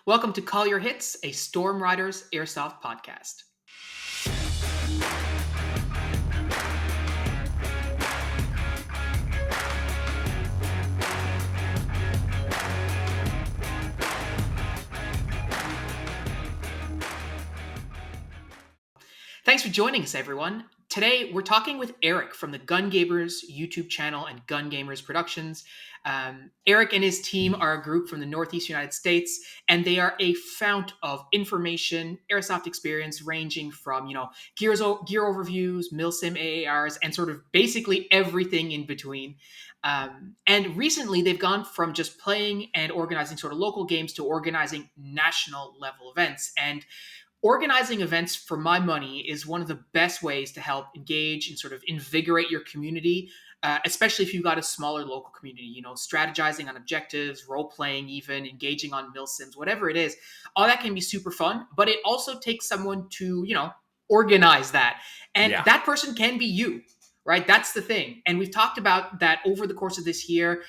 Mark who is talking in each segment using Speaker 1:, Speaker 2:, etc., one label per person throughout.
Speaker 1: Welcome to Call Your Hits, a Storm Riders Airsoft podcast. Thanks for joining us, everyone. Today, we're talking with Eric from the Gun Gamers YouTube channel and Gun Gamers Productions. Eric and his team are a group from the Northeast United States, and they are a fount of information, airsoft experience, ranging from, gear overviews, milsim AARs, and sort of basically everything in between. And recently, they've gone from just playing and organizing sort of local games to organizing national level events. And organizing events, for my money, is one of the best ways to help engage and sort of invigorate your community, especially if you've got a smaller local community. Strategizing on objectives, role playing, even engaging on milsims, whatever it is. All that can be super fun, but it also takes someone to organize that, and that person can be you. Right, that's the thing. And we've talked about that over the course of this year.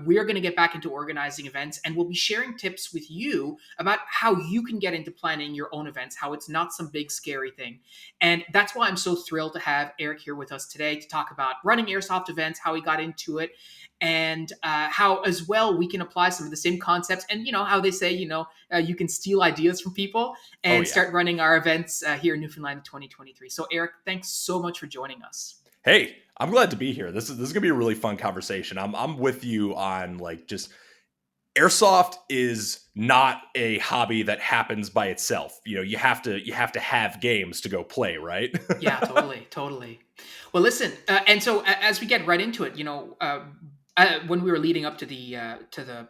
Speaker 1: We're going to get back into organizing events, and we'll be sharing tips with you about how you can get into planning your own events, how it's not some big scary thing. And that's why I'm so thrilled to have Eric here with us today to talk about running airsoft events, how he got into it, and how as well we can apply some of the same concepts. And how they say, you can steal ideas from people and start running our events here in Newfoundland in 2023. So Eric, thanks so much for joining us.
Speaker 2: Hey, I'm glad to be here. This is gonna be a really fun conversation. I'm with you on just airsoft is not a hobby that happens by itself. You have to have games to go play, right?
Speaker 1: Yeah, totally. Well, listen, and so as we get right into it, when we were leading up to the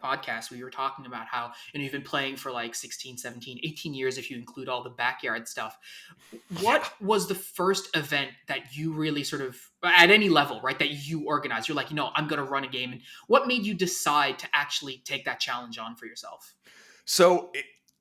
Speaker 1: podcast, we were talking about how you've been playing for like 16, 17, 18 years if you include all the backyard stuff. What was the first event that you really sort of, at any level, right, that you organized? You're like, I'm going to run a game. And what made you decide to actually take that challenge on for yourself?
Speaker 2: So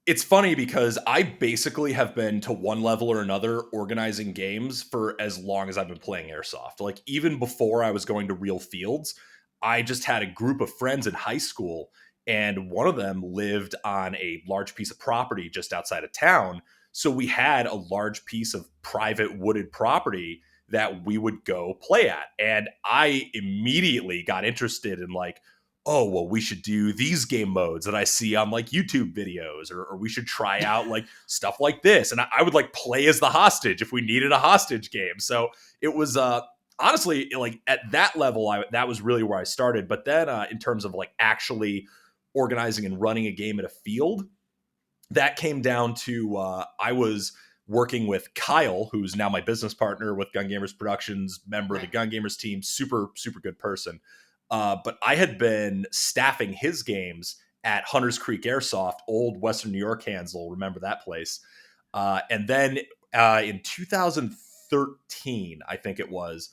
Speaker 2: it's funny because I basically have been, to one level or another, organizing games for as long as I've been playing airsoft. Like, even before I was going to real fields, I just had a group of friends in high school, and one of them lived on a large piece of property just outside of town. So we had a large piece of private wooded property that we would go play at. And I immediately got interested in oh, well, we should do these game modes that I see on YouTube videos, or we should try out stuff like this. And I would play as the hostage if we needed a hostage game. So it was, honestly, at that level, that was really where I started. But then in terms of actually organizing and running a game at a field, that came down to I was working with Kyle, who's now my business partner with Gun Gamers Productions, member of the Gun Gamers team, super, super good person. But I had been staffing his games at Hunters Creek Airsoft, old Western New York Hansel. Remember that place? And then in 2013, I think it was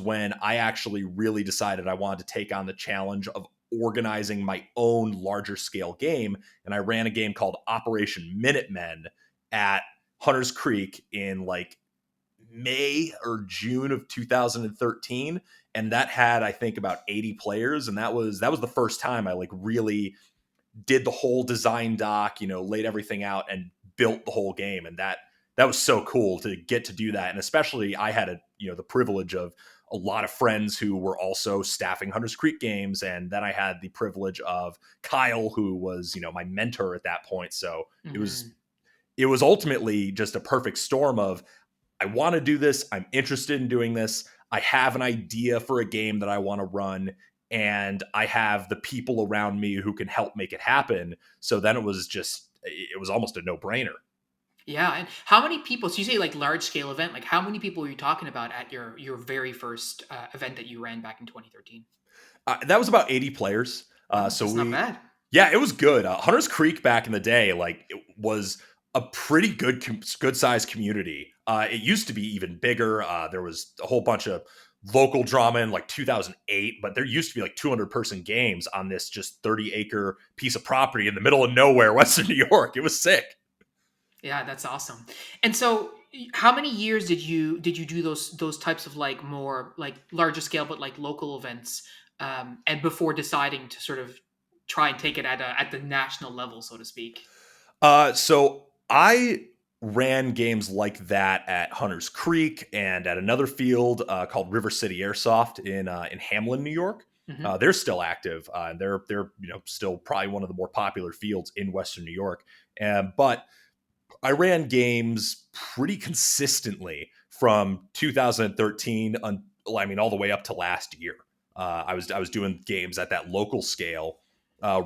Speaker 2: when I actually really decided I wanted to take on the challenge of organizing my own larger scale game. And I ran a game called Operation Minutemen at Hunters Creek in May or June of 2013. And that had, I think, about 80 players. And that was the first time I really did the whole design doc, laid everything out and built the whole game. And that was so cool to get to do that. And especially I had the privilege of a lot of friends who were also staffing Hunters Creek games. And then I had the privilege of Kyle, who was, my mentor at that point. So it was ultimately just a perfect storm of, I want to do this. I'm interested in doing this. I have an idea for a game that I want to run, and I have the people around me who can help make it happen. So then it was almost a no-brainer.
Speaker 1: Yeah. And how many people, so you say large scale event, how many people were you talking about at your very first event that you ran back in 2013?
Speaker 2: That was about 80 players. So
Speaker 1: that's not bad.
Speaker 2: Yeah, it was good. Hunters Creek back in the day, it was a pretty good sized community. It used to be even bigger. There was a whole bunch of local drama in 2008, but there used to be 200 person games on this just 30-acre piece of property in the middle of nowhere, Western New York. It was sick.
Speaker 1: Yeah, that's awesome. And so how many years did you do those types of more larger scale but local events, and before deciding to sort of try and take it at the national level, so to speak?
Speaker 2: So I ran games like that at Hunters Creek and at another field called River City Airsoft in Hamlin, New York.
Speaker 1: Hmm.
Speaker 2: They're still active. And they're still probably one of the more popular fields in Western New York. But I ran games pretty consistently from 2013 I mean all the way up to last year. I was doing games at that local scale.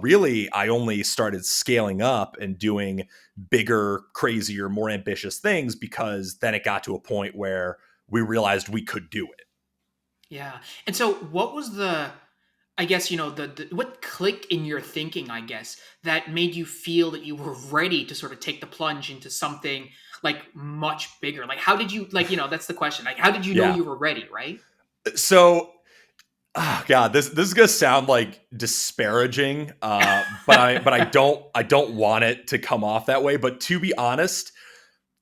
Speaker 2: Really, I only started scaling up and doing bigger, crazier, more ambitious things because then it got to a point where we realized we could do it.
Speaker 1: Yeah. And so, what was the, I guess, the what clicked in your thinking, I guess, that made you feel that you were ready to sort of take the plunge into something like much bigger? Like, how did you, like, that's the question. Like, how did you know
Speaker 2: Yeah.
Speaker 1: you were ready, right?
Speaker 2: So oh God, this is gonna sound like disparaging, but I don't want it to come off that way. But to be honest,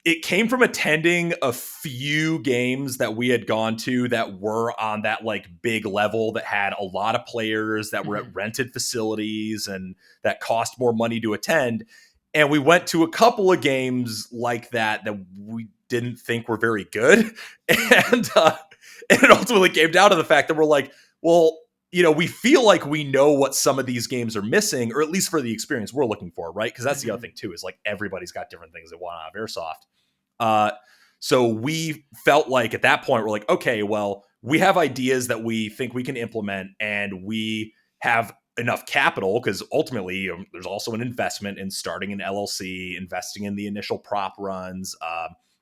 Speaker 2: it came from attending a few games that we had gone to that were on that like big level that had a lot of players that were at
Speaker 1: Hmm.
Speaker 2: rented facilities and that cost more money to attend. And we went to a couple of games like that we didn't think were very good. And it ultimately came down to the fact that we're like, well, we feel like we know what some of these games are missing, or at least for the experience we're looking for, right? Because that's the other
Speaker 1: Hmm.
Speaker 2: thing too, is like everybody's got different things they want out of Airsoft. Uh, so we felt like at that point, we're like, okay, well, we have ideas that we think we can implement, and we have enough capital because ultimately there's also an investment in starting an LLC, investing in the initial prop runs,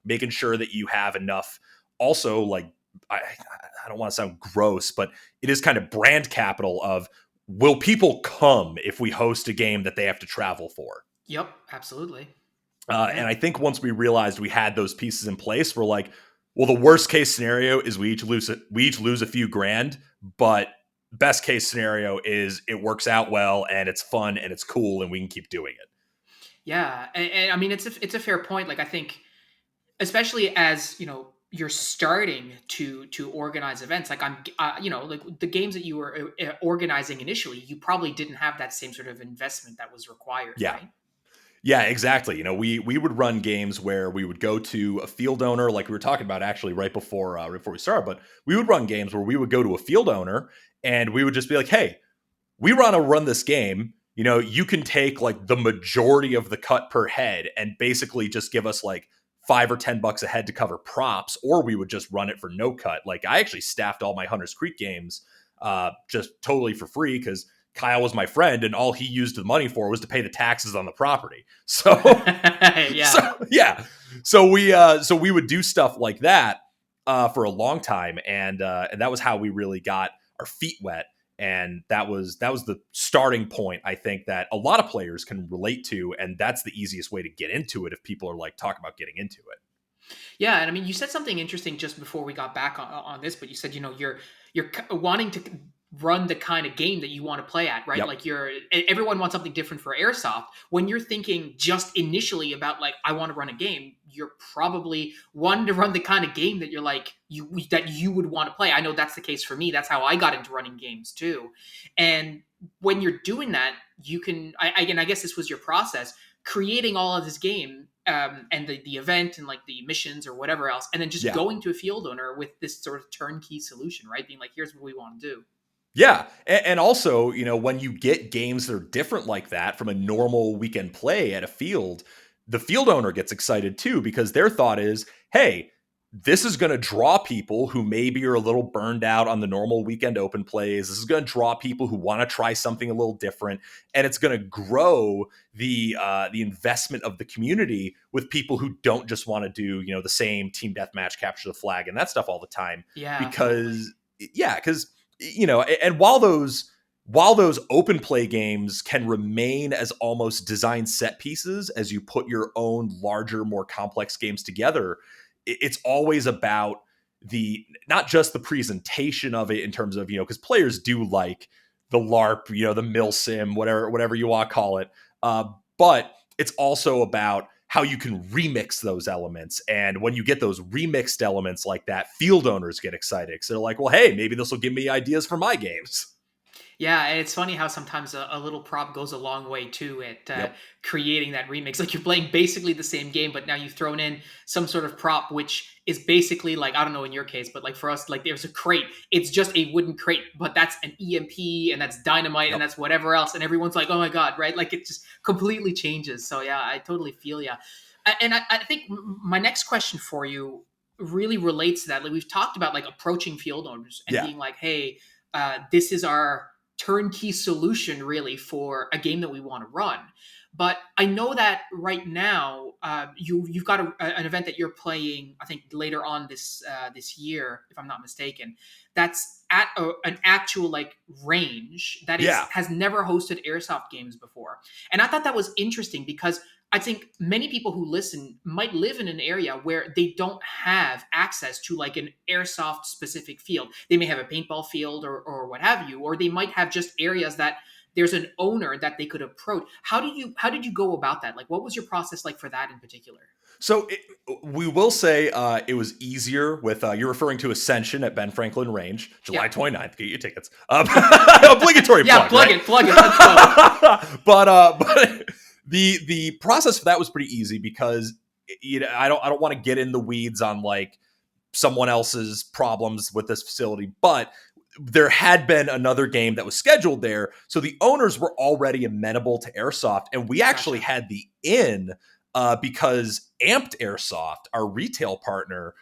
Speaker 2: making sure that you have enough. Also, like I don't want to sound gross, but it is kind of brand capital of will people come if we host a game that they have to travel for?
Speaker 1: Yep, absolutely.
Speaker 2: And
Speaker 1: Yeah.
Speaker 2: I think once we realized we had those pieces in place, we're like, well, the worst case scenario is we each lose a few grand, but best case scenario is it works out well and it's fun and it's cool and we can keep doing it.
Speaker 1: Yeah, and I mean it's a fair point. Like I think, especially as you're starting to organize events. Like I'm, like the games that you were organizing initially, you probably didn't have that same sort of investment that was required,
Speaker 2: Yeah.
Speaker 1: right?
Speaker 2: Yeah, exactly. We would run games where we would go to a field owner, like we were talking about actually right before we started. But we would run games where we would go to a field owner and we would just be like, "Hey, we want to run this game. You can take like the majority of the cut per head and basically just give us like $5 or $10 a head to cover props, or we would just run it for no cut." Like I actually staffed all my Hunters Creek games just totally for free because Kyle was my friend and all he used the money for was to pay the taxes on the property. So, so
Speaker 1: Yeah.
Speaker 2: yeah, so we would do stuff like that for a long time, and that was how we really got our feet wet, and that was the starting point I think that a lot of players can relate to, and that's the easiest way to get into it if people are like talking about getting into it.
Speaker 1: Yeah, and I mean, you said something interesting just before we got back on this, but you said you're wanting to run the kind of game that you want to play at, right?
Speaker 2: Yep.
Speaker 1: Like everyone wants something different for airsoft. When you're thinking just initially about like I want to run a game, you're probably wanting to run the kind of game that you're like you would want to play. I know that's the case for me. That's how I got into running games too. And when you're doing that, you can again, I guess this was your process creating all of this game and the event and like the missions or whatever else, and then just
Speaker 2: Yeah.
Speaker 1: going to a field owner with this sort of turnkey solution, right? Being like, here's what we want to do.
Speaker 2: Yeah. And also, when you get games that are different like that from a normal weekend play at a field, the field owner gets excited too because their thought is, hey, this is going to draw people who maybe are a little burned out on the normal weekend open plays. This is going to draw people who want to try something a little different, and it's going to grow the investment of the community with people who don't just want to do the same team deathmatch, capture the flag, and that stuff all the time.
Speaker 1: Yeah, totally.
Speaker 2: Because and while those open play games can remain as almost design set pieces as you put your own larger, more complex games together, it's always about the not just the presentation of it in terms of because players do like the LARP, the mill sim, whatever you want to call it, uh, but it's also about how you can remix those elements. And when you get those remixed elements like that, field owners get excited. So they're like, well, hey, maybe this will give me ideas for my games.
Speaker 1: Yeah, and it's funny how sometimes a little prop goes a long way too at
Speaker 2: Yep.
Speaker 1: creating that remix. Like you're playing basically the same game, but now you've thrown in some sort of prop, which is basically like, I don't know in your case, but like for us, like there's a crate. It's just a wooden crate, but that's an EMP and that's dynamite and
Speaker 2: Yep.
Speaker 1: that's whatever else, and everyone's like, oh my god, right? Like it just completely changes. So yeah, I totally feel ya. And I think my next question for you really relates to that. Like we've talked about like approaching field owners and
Speaker 2: Yeah.
Speaker 1: being like, hey, this is our turnkey solution really for a game that we want to run. But I know that right now you've got an event that you're playing. I think later on this year, if I'm not mistaken, that's at an actual like range that is
Speaker 2: Yeah.
Speaker 1: has never hosted airsoft games before. And I thought that was interesting because I think many people who listen might live in an area where they don't have access to like an airsoft specific field. They may have a paintball field or what have you, or they might have just areas that there's an owner that they could approach. How did you go about that? Like what was your process like for that in particular?
Speaker 2: So we will say it was easier with you're referring to Ascension at Ben Franklin Range,
Speaker 1: Yeah.
Speaker 2: July 29th. Get your tickets. Obligatory
Speaker 1: Yeah,
Speaker 2: plug, right?
Speaker 1: plug it, let's go.
Speaker 2: But the process for that was pretty easy because I don't want to get in the weeds on like someone else's problems with this facility, but there had been another game that was scheduled there. So the owners were already amenable to airsoft. And we actually
Speaker 1: Gotcha.
Speaker 2: had the in because Amped Airsoft, our retail partner,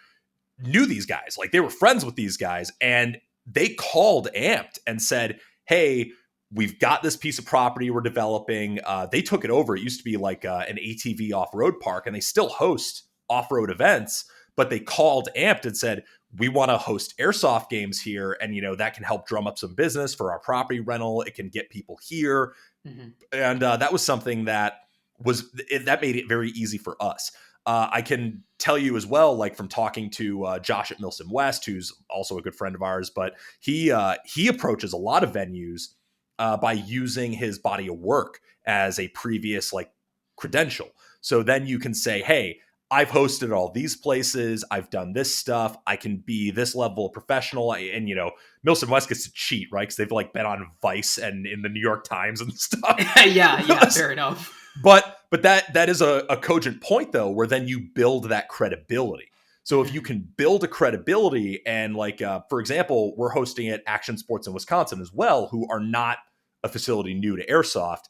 Speaker 2: knew these guys. Like they were friends with these guys. And they called Amped and said, hey, we've got this piece of property we're developing. They took it over. It used to be like an ATV off-road park, and they still host off-road events. But they called Amped and said, we want to host airsoft games here, and that can help drum up some business for our property rental. It can get people here,
Speaker 1: Hmm.
Speaker 2: and that was something that that made it very easy for us. I can tell you as well, like from talking to Josh at Milson West, who's also a good friend of ours, but he approaches a lot of venues by using his body of work as a previous like credential. So then you can say, hey, I've hosted all these places. I've done this stuff. I can be this level of professional. And, Milson West gets to cheat, right? Because they've like been on Vice and in the New York Times and stuff.
Speaker 1: Yeah, fair enough.
Speaker 2: But that is a cogent point, though, where then you build that credibility. So if you
Speaker 1: Mhm.
Speaker 2: can build a credibility and like, for example, we're hosting at Action Sports in Wisconsin as well, who are not a facility new to airsoft,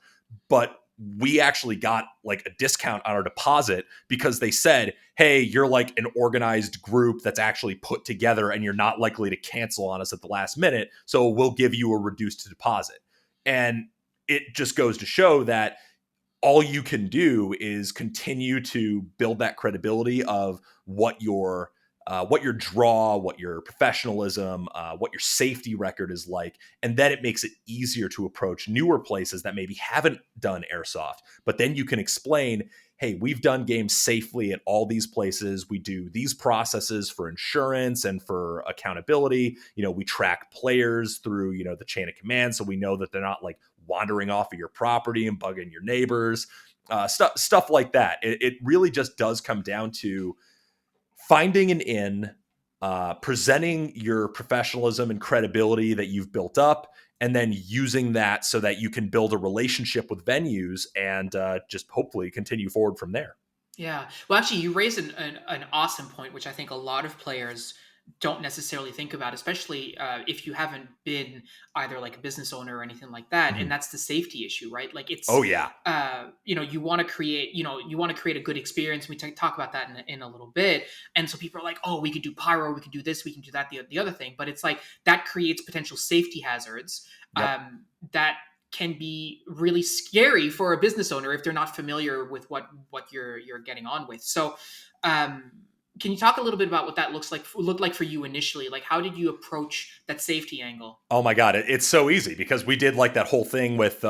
Speaker 2: but we actually got like a discount on our deposit because they said, hey, you're like an organized group that's actually put together and you're not likely to cancel on us at the last minute. So we'll give you a reduced deposit. And it just goes to show that all you can do is continue to build that credibility of what your draw, what your professionalism, what your safety record is like, and then it makes it easier to approach newer places that maybe haven't done airsoft. But then you can explain, hey, we've done games safely at all these places. We do these processes for insurance and for accountability. We track players through the chain of command, so we know that they're not like wandering off of your property and bugging your neighbors, stuff like that. It really just does come down to finding an in, presenting your professionalism and credibility that you've built up, and then using that so that you can build a relationship with venues and just hopefully continue forward from there.
Speaker 1: Yeah. Well, actually, you raised an awesome point, which I think a lot of players don't necessarily think about, especially if you haven't been either like a business owner or anything like that. And
Speaker 2: Mhm.
Speaker 1: that's the safety issue, right? Like
Speaker 2: Oh
Speaker 1: it's,
Speaker 2: yeah.
Speaker 1: you want to create, a good experience. We talk about that in a little bit. And so people are like, oh, we could do pyro, we can do this, we can do that, the other thing. But it's like that creates potential safety hazards
Speaker 2: Yep.
Speaker 1: that can be really scary for a business owner if they're not familiar with what you're getting on with. So, um, can you talk a little bit about what that looked like for you initially? Like, how did you approach that safety angle?
Speaker 2: Oh my god, it's so easy because we did like that whole thing with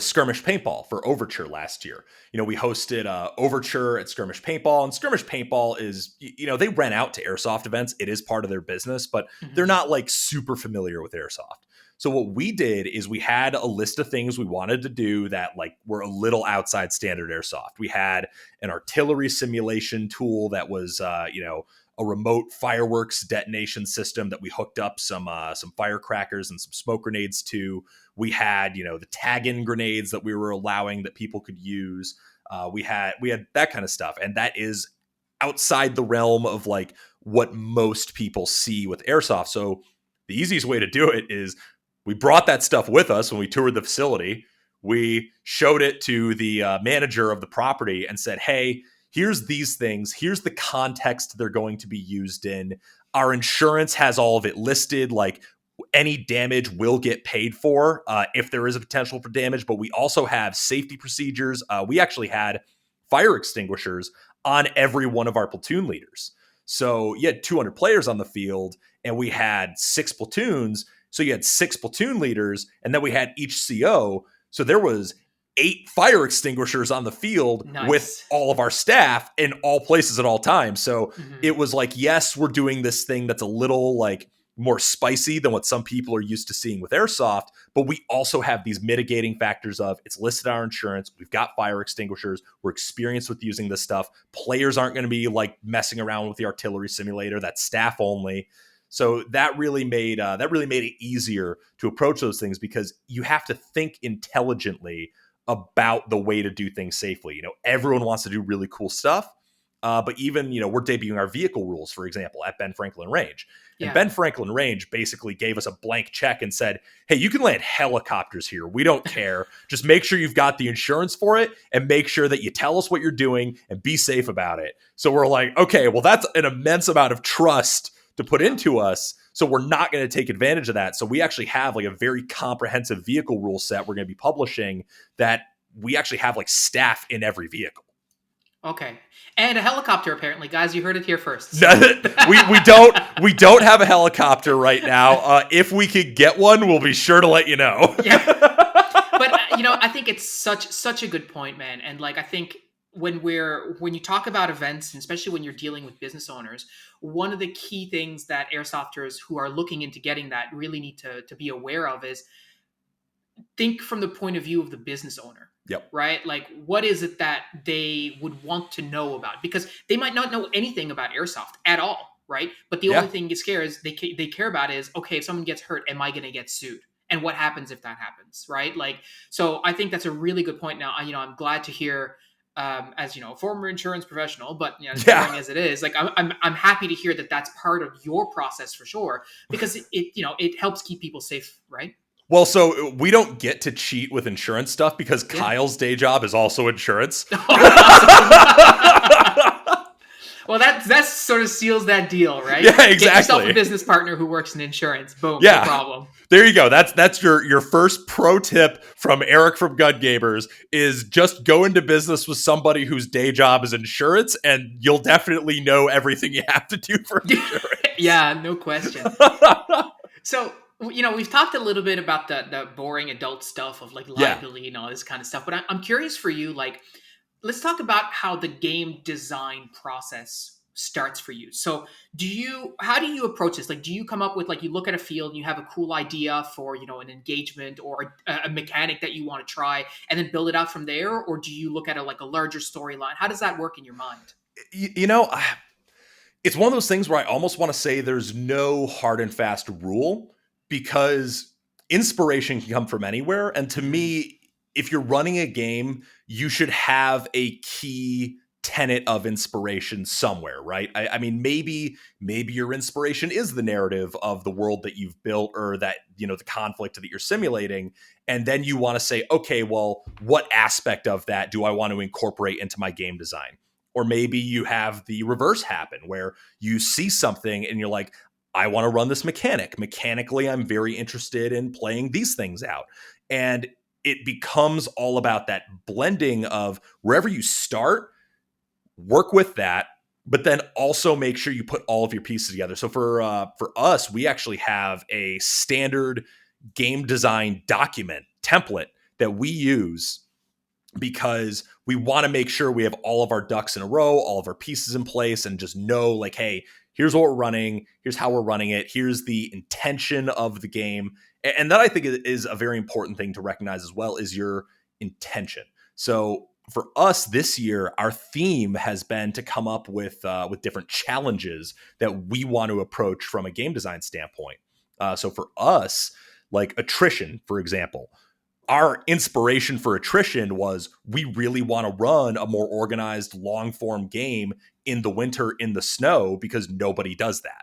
Speaker 2: skirmish paintball for Overture last year. We hosted Overture at skirmish paintball, and skirmish paintball is they rent out to airsoft events. It is part of their business, but they're
Speaker 1: Hmm.
Speaker 2: not like super familiar with airsoft. So what we did is we had a list of things we wanted to do that like were a little outside standard airsoft. We had an artillery simulation tool that was a remote fireworks detonation system that we hooked up some firecrackers and some smoke grenades to. We had, the tag-in grenades that we were allowing that people could use. We had that kind of stuff, and that is outside the realm of like what most people see with airsoft. So the easiest way to do it is we brought that stuff with us when we toured the facility. We showed it to the manager of the property and said, hey, here's these things. Here's the context they're going to be used in. Our insurance has all of it listed. Like, any damage will get paid for if there is a potential for damage, but we also have safety procedures. We actually had fire extinguishers on every one of our platoon leaders. So you had 200 players on the field, and we had 6 platoons. So you had 6 platoon leaders, and then we had each CO. So there was 8 fire extinguishers on the field with all of our staff in all places at all times. So it was like, yes, we're doing this thing that's a little like more spicy than what some people are used to seeing with airsoft, but we also have these mitigating factors of it's listed on our insurance. We've got fire extinguishers. We're experienced with using this stuff. Players aren't going to be like messing around with the artillery simulator. That's staff only. So that really made it easier to approach those things, because you have to think intelligently about the way to do things safely. Everyone wants to do really cool stuff. But even, we're debuting our vehicle rules, for example, at Ben Franklin Range. And Ben Franklin Range basically gave us a blank check and said, hey, you can land helicopters here. We don't care. Just make sure you've got the insurance for it, and make sure that you tell us what you're doing and be safe about it. So we're like, okay, well, that's an immense amount of trust to put into us. So we're not going to take advantage of that. So we actually have like a very comprehensive vehicle rule set we're going to be publishing, that we actually have like staff in every vehicle.
Speaker 1: Okay. And a helicopter, apparently. Guys, you heard it here first.
Speaker 2: So. we don't have a helicopter right now. If we could get one, we'll be sure to let you know.
Speaker 1: Yeah. But I think it's such a good point, man. And like, I think when you talk about events, and especially when you're dealing with business owners, one of the key things that airsofters who are looking into getting that really need to be aware of is think from the point of view of the business owner.
Speaker 2: Yep.
Speaker 1: Right? Like, what is it that they would want to know about? Because they might not know anything about airsoft at all, right? But the only thing they care about is, okay, if someone gets hurt, am I going to get sued? And what happens if that happens, right? Like, so I think that's a really good point. Now, I'm glad to hear, as a former insurance professional, but as boring as it is, like, I'm happy to hear that that's part of your process for sure, because it helps keep people safe, right?
Speaker 2: Well, so we don't get to cheat with insurance stuff because Kyle's day job is also insurance.
Speaker 1: Well, that sort of seals that deal, right?
Speaker 2: Yeah, exactly.
Speaker 1: Get yourself a business partner who works in insurance. Boom, no problem.
Speaker 2: There you go. That's your first pro tip from Eric from Gun Gamers, is just go into business with somebody whose day job is insurance, and you'll definitely know everything you have to do for insurance.
Speaker 1: Yeah, no question. So, we've talked a little bit about the boring adult stuff of like liability and all this kind of stuff, but I'm curious for you, like, let's talk about how the game design process starts for you. So how do you approach this? Like, do you come up with, like, you look at a field and you have a cool idea for, an engagement or a mechanic that you want to try, and then build it out from there? Or do you look at a larger storyline? How does that work in your mind?
Speaker 2: It's one of those things where I almost want to say there's no hard and fast rule, because inspiration can come from anywhere. And to me, if you're running a game, you should have a key tenet of inspiration somewhere, right? I mean, maybe your inspiration is the narrative of the world that you've built, or that, the conflict that you're simulating. And then you want to say, okay, well, what aspect of that do I want to incorporate into my game design? Or maybe you have the reverse happen, where you see something and you're like, I want to run this mechanic. Mechanically, I'm very interested in playing these things out. And it becomes all about that blending of wherever you start, work with that, but then also make sure you put all of your pieces together. So for us, we actually have a standard game design document template that we use, because we want to make sure we have all of our ducks in a row, all of our pieces in place, and just know, like, hey, here's what we're running, here's how we're running it, here's the intention of the game. And that, I think, is a very important thing to recognize as well, is your intention. So for us this year, our theme has been to come up with different challenges that we want to approach from a game design standpoint. So for us, like attrition, for example, our inspiration for attrition was we really want to run a more organized long form game in the winter in the snow because nobody does that.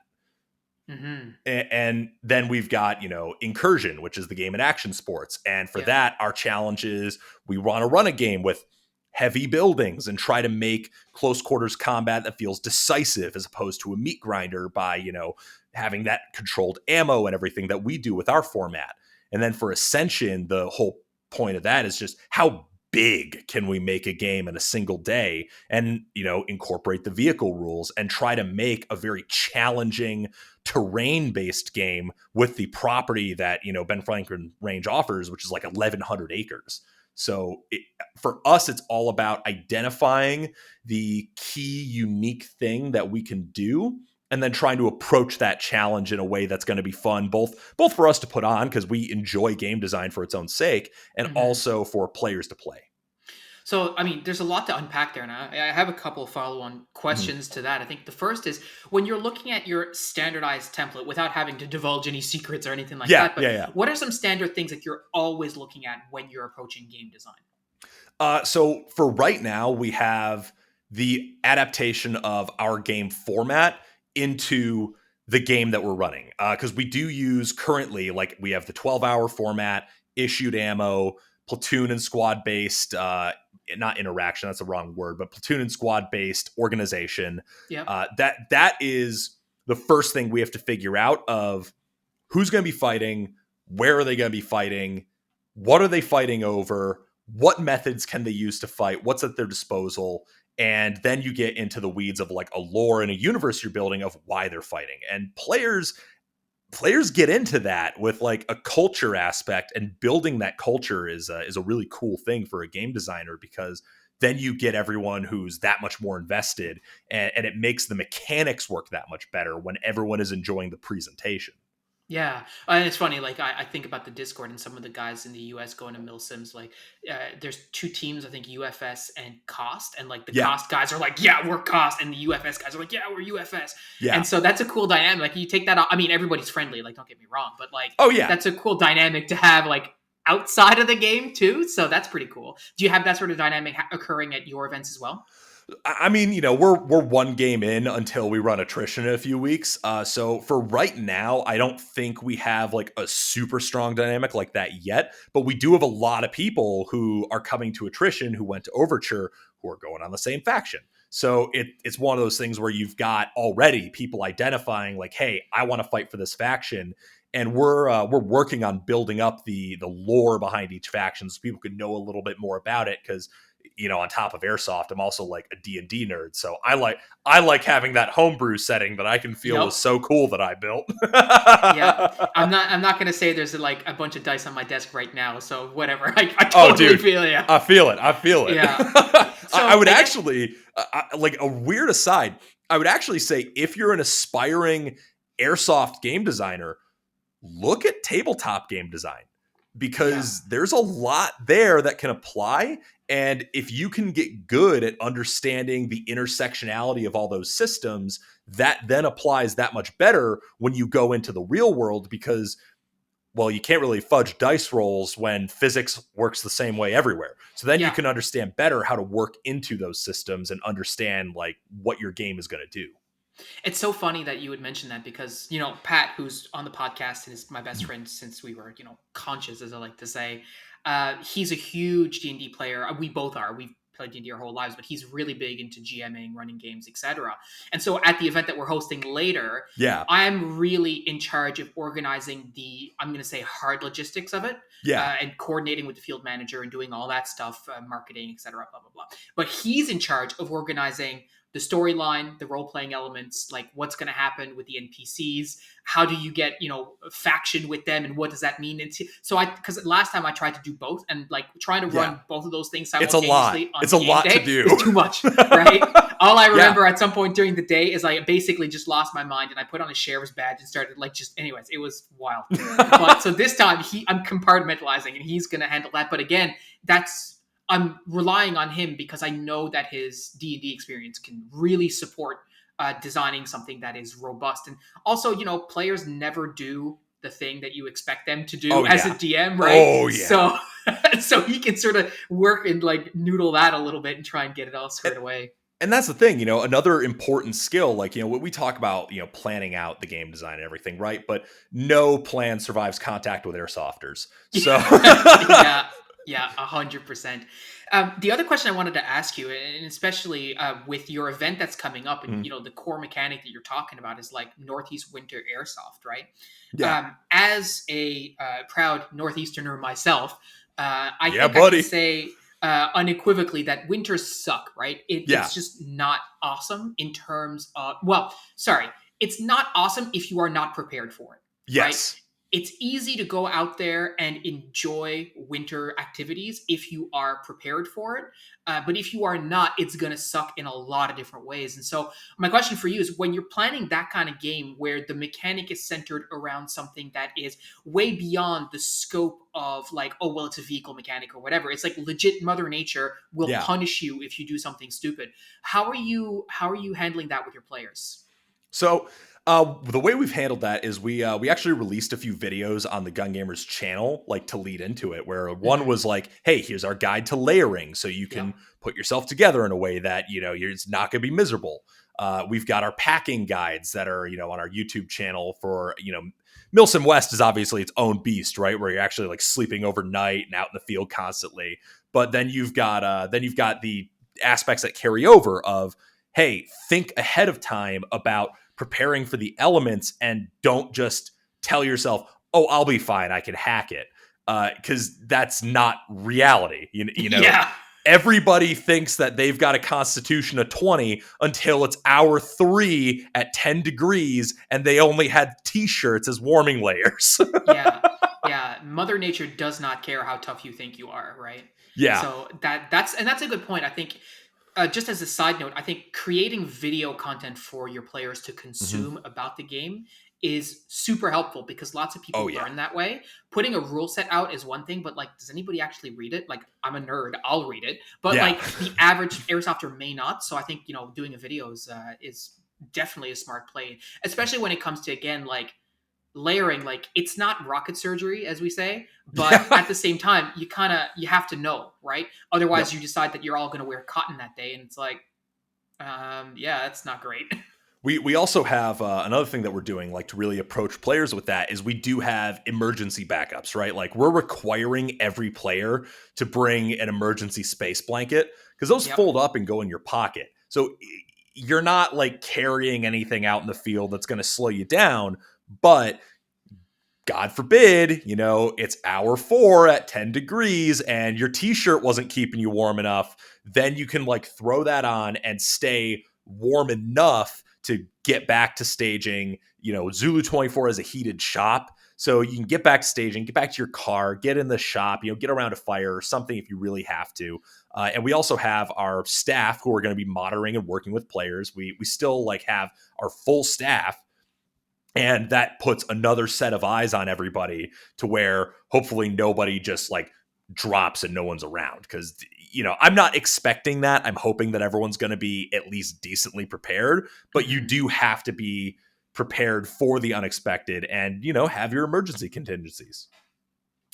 Speaker 1: Mm-hmm.
Speaker 2: And then we've got, Incursion, which is the game in action sports. And for
Speaker 1: Yeah.
Speaker 2: that, our challenge is we want to run a game with heavy buildings and try to make close quarters combat that feels decisive as opposed to a meat grinder by, having that controlled ammo and everything that we do with our format. And then for Ascension, the whole point of that is just how big can we make a game in a single day and, incorporate the vehicle rules and try to make a very challenging terrain-based game with the property that, Ben Franklin Range offers, which is like 1,100 acres. So for us, it's all about identifying the key unique thing that we can do and then trying to approach that challenge in a way that's going to be fun, both for us to put on because we enjoy game design for its own sake, and also for players to play.
Speaker 1: So, I mean, there's a lot to unpack there, and I have a couple of follow-on questions to that. I think the first is when you're looking at your standardized template without having to divulge any secrets or anything like that, but what are some standard things that you're always looking at when you're approaching game design?
Speaker 2: So for right now, we have the adaptation of our game format into the game that we're running. Because we do use currently, like we have the 12-hour format, issued ammo, platoon and squad based, not interaction, that's the wrong word, but platoon and squad based organization.
Speaker 1: Yeah.
Speaker 2: That is the first thing we have to figure out of who's going to be fighting, where are they going to be fighting, what are they fighting over, what methods can they use to fight, what's at their disposal. And then you get into the weeds of like a lore and a universe you're building of why they're fighting. And players get into that with like a culture aspect, and building that culture is a really cool thing for a game designer, because then you get everyone who's that much more invested, and it makes the mechanics work that much better when everyone is enjoying the presentation.
Speaker 1: Yeah, and it's funny. Like I think about the Discord and some of the guys in the US going to MilSims. Like, there's two teams. I think UFS and Cost, and like the Cost guys are like, "Yeah, we're Cost," and the UFS guys are like, "Yeah, we're UFS."
Speaker 2: Yeah,
Speaker 1: and so that's a cool dynamic. Like you take that out. I mean, everybody's friendly. Like, don't get me wrong, but like, that's a cool dynamic to have like outside of the game too. So that's pretty cool. Do you have that sort of dynamic occurring at your events as well?
Speaker 2: I mean, we're one game in until we run attrition in a few weeks. So for right now, I don't think we have like a super strong dynamic like that yet. But we do have a lot of people who are coming to attrition who went to Overture who are going on the same faction. So it's one of those things where you've got already people identifying like, hey, I want to fight for this faction. And we're working on building up the lore behind each faction so people can know a little bit more about it, because on top of airsoft, I'm also like a D&D nerd. So I like having that homebrew setting that I can feel is so cool that I built.
Speaker 1: Yeah. I'm not going to say there's like a bunch of dice on my desk right now. So whatever. I totally feel it.
Speaker 2: I feel it.
Speaker 1: Yeah. So
Speaker 2: I would actually, like a weird aside, I would actually say if you're an aspiring airsoft game designer, look at tabletop game design, because there's a lot there that can apply. And if you can get good at understanding the intersectionality of all those systems, that then applies that much better when you go into the real world, because, well, you can't really fudge dice rolls when physics works the same way everywhere. So then you can understand better how to work into those systems and understand like what your game is going to do.
Speaker 1: It's so funny that you would mention that, because, Pat, who's on the podcast and is my best friend since we were, conscious, as I like to say, he's a huge D&D player. We both are. We've played D&D our whole lives, but he's really big into GMing, running games, etc. And so at the event that we're hosting later, I'm really in charge of organizing I'm going to say hard logistics of it, and coordinating with the field manager and doing all that stuff, marketing, etc. Blah, blah, blah. But he's in charge of organizing the storyline, the role-playing elements, like what's going to happen with the NPCs, how do you get, faction with them, and what does that mean? So because last time I tried to do both, and like trying to run both of those things simultaneously
Speaker 2: it's a lot to do.
Speaker 1: It's too much, right? All I remember at some point during the day is I basically just lost my mind, and I put on a sheriff's badge and started anyways, it was wild. But so this time I'm compartmentalizing, and he's going to handle that. But again, that's I'm relying on him because I know that his D&D experience can really support designing something that is robust. And also, players never do the thing that you expect them to do
Speaker 2: Oh
Speaker 1: as a
Speaker 2: yeah.
Speaker 1: DM, right?
Speaker 2: Oh yeah.
Speaker 1: So so he can sort of work and like noodle that a little bit and try and get it all
Speaker 2: And,
Speaker 1: squared away.
Speaker 2: and that's the thing, another important skill, like, when we talk about, planning out the game design and everything, right? But no plan survives contact with airsofters. So
Speaker 1: Yeah, yeah, 100%. The other question I wanted to ask you, and especially with your event that's coming up, and
Speaker 2: Mhm.
Speaker 1: the core mechanic that you're talking about is like Northeast Winter Airsoft, right?
Speaker 2: Yeah.
Speaker 1: As a proud Northeasterner myself, I
Speaker 2: Yeah,
Speaker 1: think I can
Speaker 2: buddy.
Speaker 1: say unequivocally that winters suck, right?
Speaker 2: Yeah.
Speaker 1: It's just not awesome in terms of, well, sorry, it's not awesome if you are not prepared for it, right?
Speaker 2: Yes.
Speaker 1: It's easy to go out there and enjoy winter activities if you are prepared for it. But if you are not, it's going to suck in a lot of different ways. And so, my question for you is when you're planning that kind of game where the mechanic is centered around something that is way beyond the scope of like, oh, well, it's a vehicle mechanic or whatever. It's like legit Mother Nature will
Speaker 2: Yeah.
Speaker 1: punish you if you do something stupid. How are you handling that with your players?
Speaker 2: So the way we've handled that is we actually released a few videos on the Gun Gamers channel, like to lead into it, where one
Speaker 1: Hmm.
Speaker 2: was like, "Hey, here's our guide to layering, so you
Speaker 1: Yep.
Speaker 2: can put yourself together in a way that it's not going to be miserable." We've got our packing guides that are on our YouTube channel for Milsim West is obviously its own beast, right? Where you're actually like sleeping overnight and out in the field constantly. But then you've got the aspects that carry over of, hey, think ahead of time about preparing for the elements and don't just tell yourself, oh, I'll be fine, I can hack it, because that's not reality.
Speaker 1: Yeah.
Speaker 2: Everybody thinks that they've got a constitution of 20 until it's hour 3 at 10 degrees and they only had t-shirts as warming layers.
Speaker 1: Yeah, yeah. Mother Nature does not care how tough you think you are, right?
Speaker 2: Yeah.
Speaker 1: So that's a good point. I think just as a side note, I think creating video content for your players to
Speaker 2: Mhm.
Speaker 1: consume about the game is super helpful because lots of
Speaker 2: Oh
Speaker 1: people
Speaker 2: yeah.
Speaker 1: learn that way. Putting a rule set out is one thing, but like, does anybody actually read it? Like, I'm a nerd, I'll read it, but
Speaker 2: Yeah.
Speaker 1: like the average airsofter may not. So I think doing a video is definitely a smart play, especially when it comes to again like layering. Like it's not rocket surgery as we say, but
Speaker 2: Yeah.
Speaker 1: at the same time you have to know, right? Otherwise
Speaker 2: Yep.
Speaker 1: you decide that you're all going to wear cotton that day and it's like yeah, that's not great.
Speaker 2: We also have another thing that we're doing, like to really approach players with that, is we do have emergency backups, right? Like we're requiring every player to bring an emergency space blanket because those
Speaker 1: Yep.
Speaker 2: fold up and go in your pocket. So you're not like carrying anything out in the field that's going to slow you down, but God forbid, it's hour 4 at 10 degrees and your t-shirt wasn't keeping you warm enough, then you can like throw that on and stay warm enough to get back to staging. Zulu 24 is a heated shop. So you can get back to staging, get back to your car, get in the shop, get around a fire or something if you really have to. And we also have our staff who are going to be monitoring and working with players. We still like have our full staff, and that puts another set of eyes on everybody to where hopefully nobody just like drops and no one's around. Because, I'm not expecting that. I'm hoping that everyone's going to be at least decently prepared, but you
Speaker 1: Mhm.
Speaker 2: do have to be prepared for the unexpected and, have your emergency contingencies.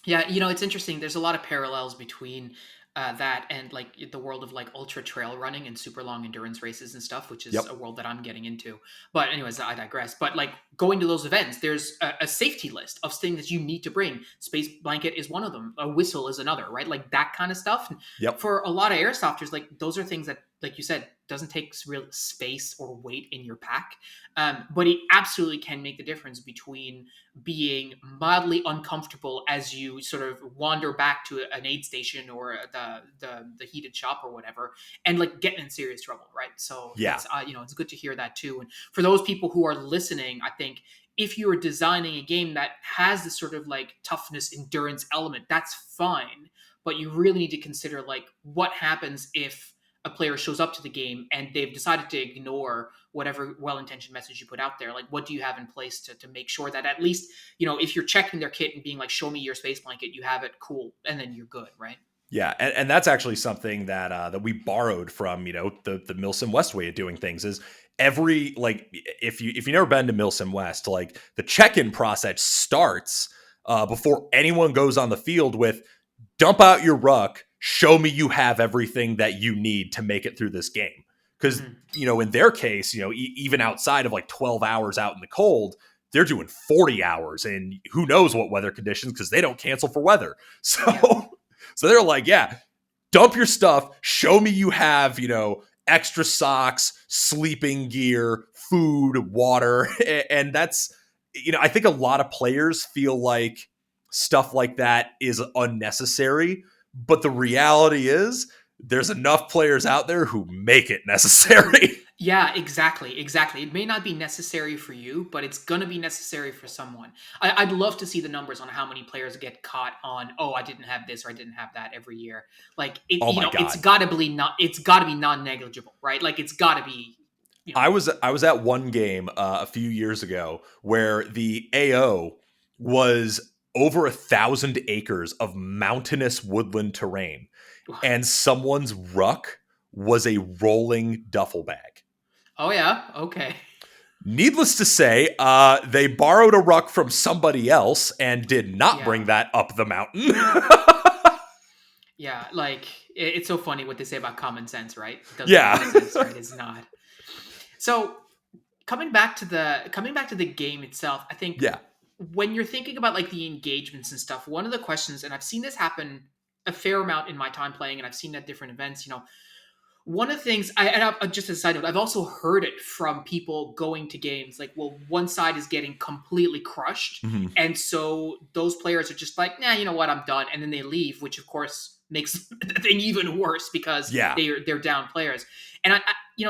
Speaker 1: Yeah, it's interesting. There's a lot of parallels between that and like the world of like ultra trail running and super long endurance races and stuff, which is
Speaker 2: Yep.
Speaker 1: a world that I'm getting into. But anyways, I digress. But like going to those events, there's a safety list of things that you need to bring. Space blanket is one of them. A whistle is another, right? Like that kind of stuff.
Speaker 2: Yep.
Speaker 1: For a lot of airsofters, like those are things that, like you said, doesn't take real space or weight in your pack. But it absolutely can make the difference between being mildly uncomfortable as you sort of wander back to an aid station or the heated shop or whatever, and like getting in serious trouble, right? So
Speaker 2: Yeah.
Speaker 1: it's good to hear that too. And for those people who are listening, I think if you are designing a game that has this sort of like toughness endurance element, that's fine, but you really need to consider like what happens if a player shows up to the game and they've decided to ignore whatever well-intentioned message you put out there. Like what do you have in place to make sure that at least if you're checking their kit and being like, show me your space blanket, you have it, cool, and then you're good, right?
Speaker 2: Yeah, and that's actually something that that we borrowed from the Milsim West way of doing things. Is every like if you never been to Milsim West, like the check-in process starts before anyone goes on the field with dump out your ruck, show me you have everything that you need to make it through this game. Because
Speaker 1: Hmm.
Speaker 2: in their case, even outside of like 12 hours out in the cold, they're doing 40 hours, and who knows what weather conditions because they don't cancel for weather.
Speaker 1: Yeah.
Speaker 2: So so they're like, yeah, dump your stuff, show me you have, extra socks, sleeping gear, food, water. And that's, I think a lot of players feel like stuff like that is unnecessary. But the reality is, there's enough players out there who make it necessary.
Speaker 1: Yeah, exactly, exactly. It may not be necessary for you, but it's gonna be necessary for someone. I'd love to see the numbers on how many players get caught on, oh, I didn't have this or I didn't have that every year. Like
Speaker 2: Oh my
Speaker 1: it's
Speaker 2: God.
Speaker 1: gotta be not, it's gotta be non-negligible, right? Like it's gotta be, you know,
Speaker 2: I was at one game a few years ago where the AO was over 1,000 acres of mountainous woodland terrain, and someone's ruck was a rolling duffel bag.
Speaker 1: oh yeah, okay,
Speaker 2: Needless to say, they borrowed a ruck from somebody else and did not
Speaker 1: yeah,
Speaker 2: bring that up the mountain.
Speaker 1: yeah. Like it's so funny what they say about common sense, right? It doesn't make
Speaker 2: Yeah.
Speaker 1: any sense, right? It's not. So coming back to the game itself, I think
Speaker 2: Yeah.
Speaker 1: when you're thinking about like the engagements and stuff, one of the questions, and I've seen this happen a fair amount in my time playing, and I've seen at different events, one of the things just as a side note, I've also heard it from people going to games like, well, one side is getting completely crushed,
Speaker 2: Mhm.
Speaker 1: and so those players are just like, nah, you know what, I'm done, and then they leave, which of course makes the thing even worse because
Speaker 2: Yeah.
Speaker 1: they're down players. And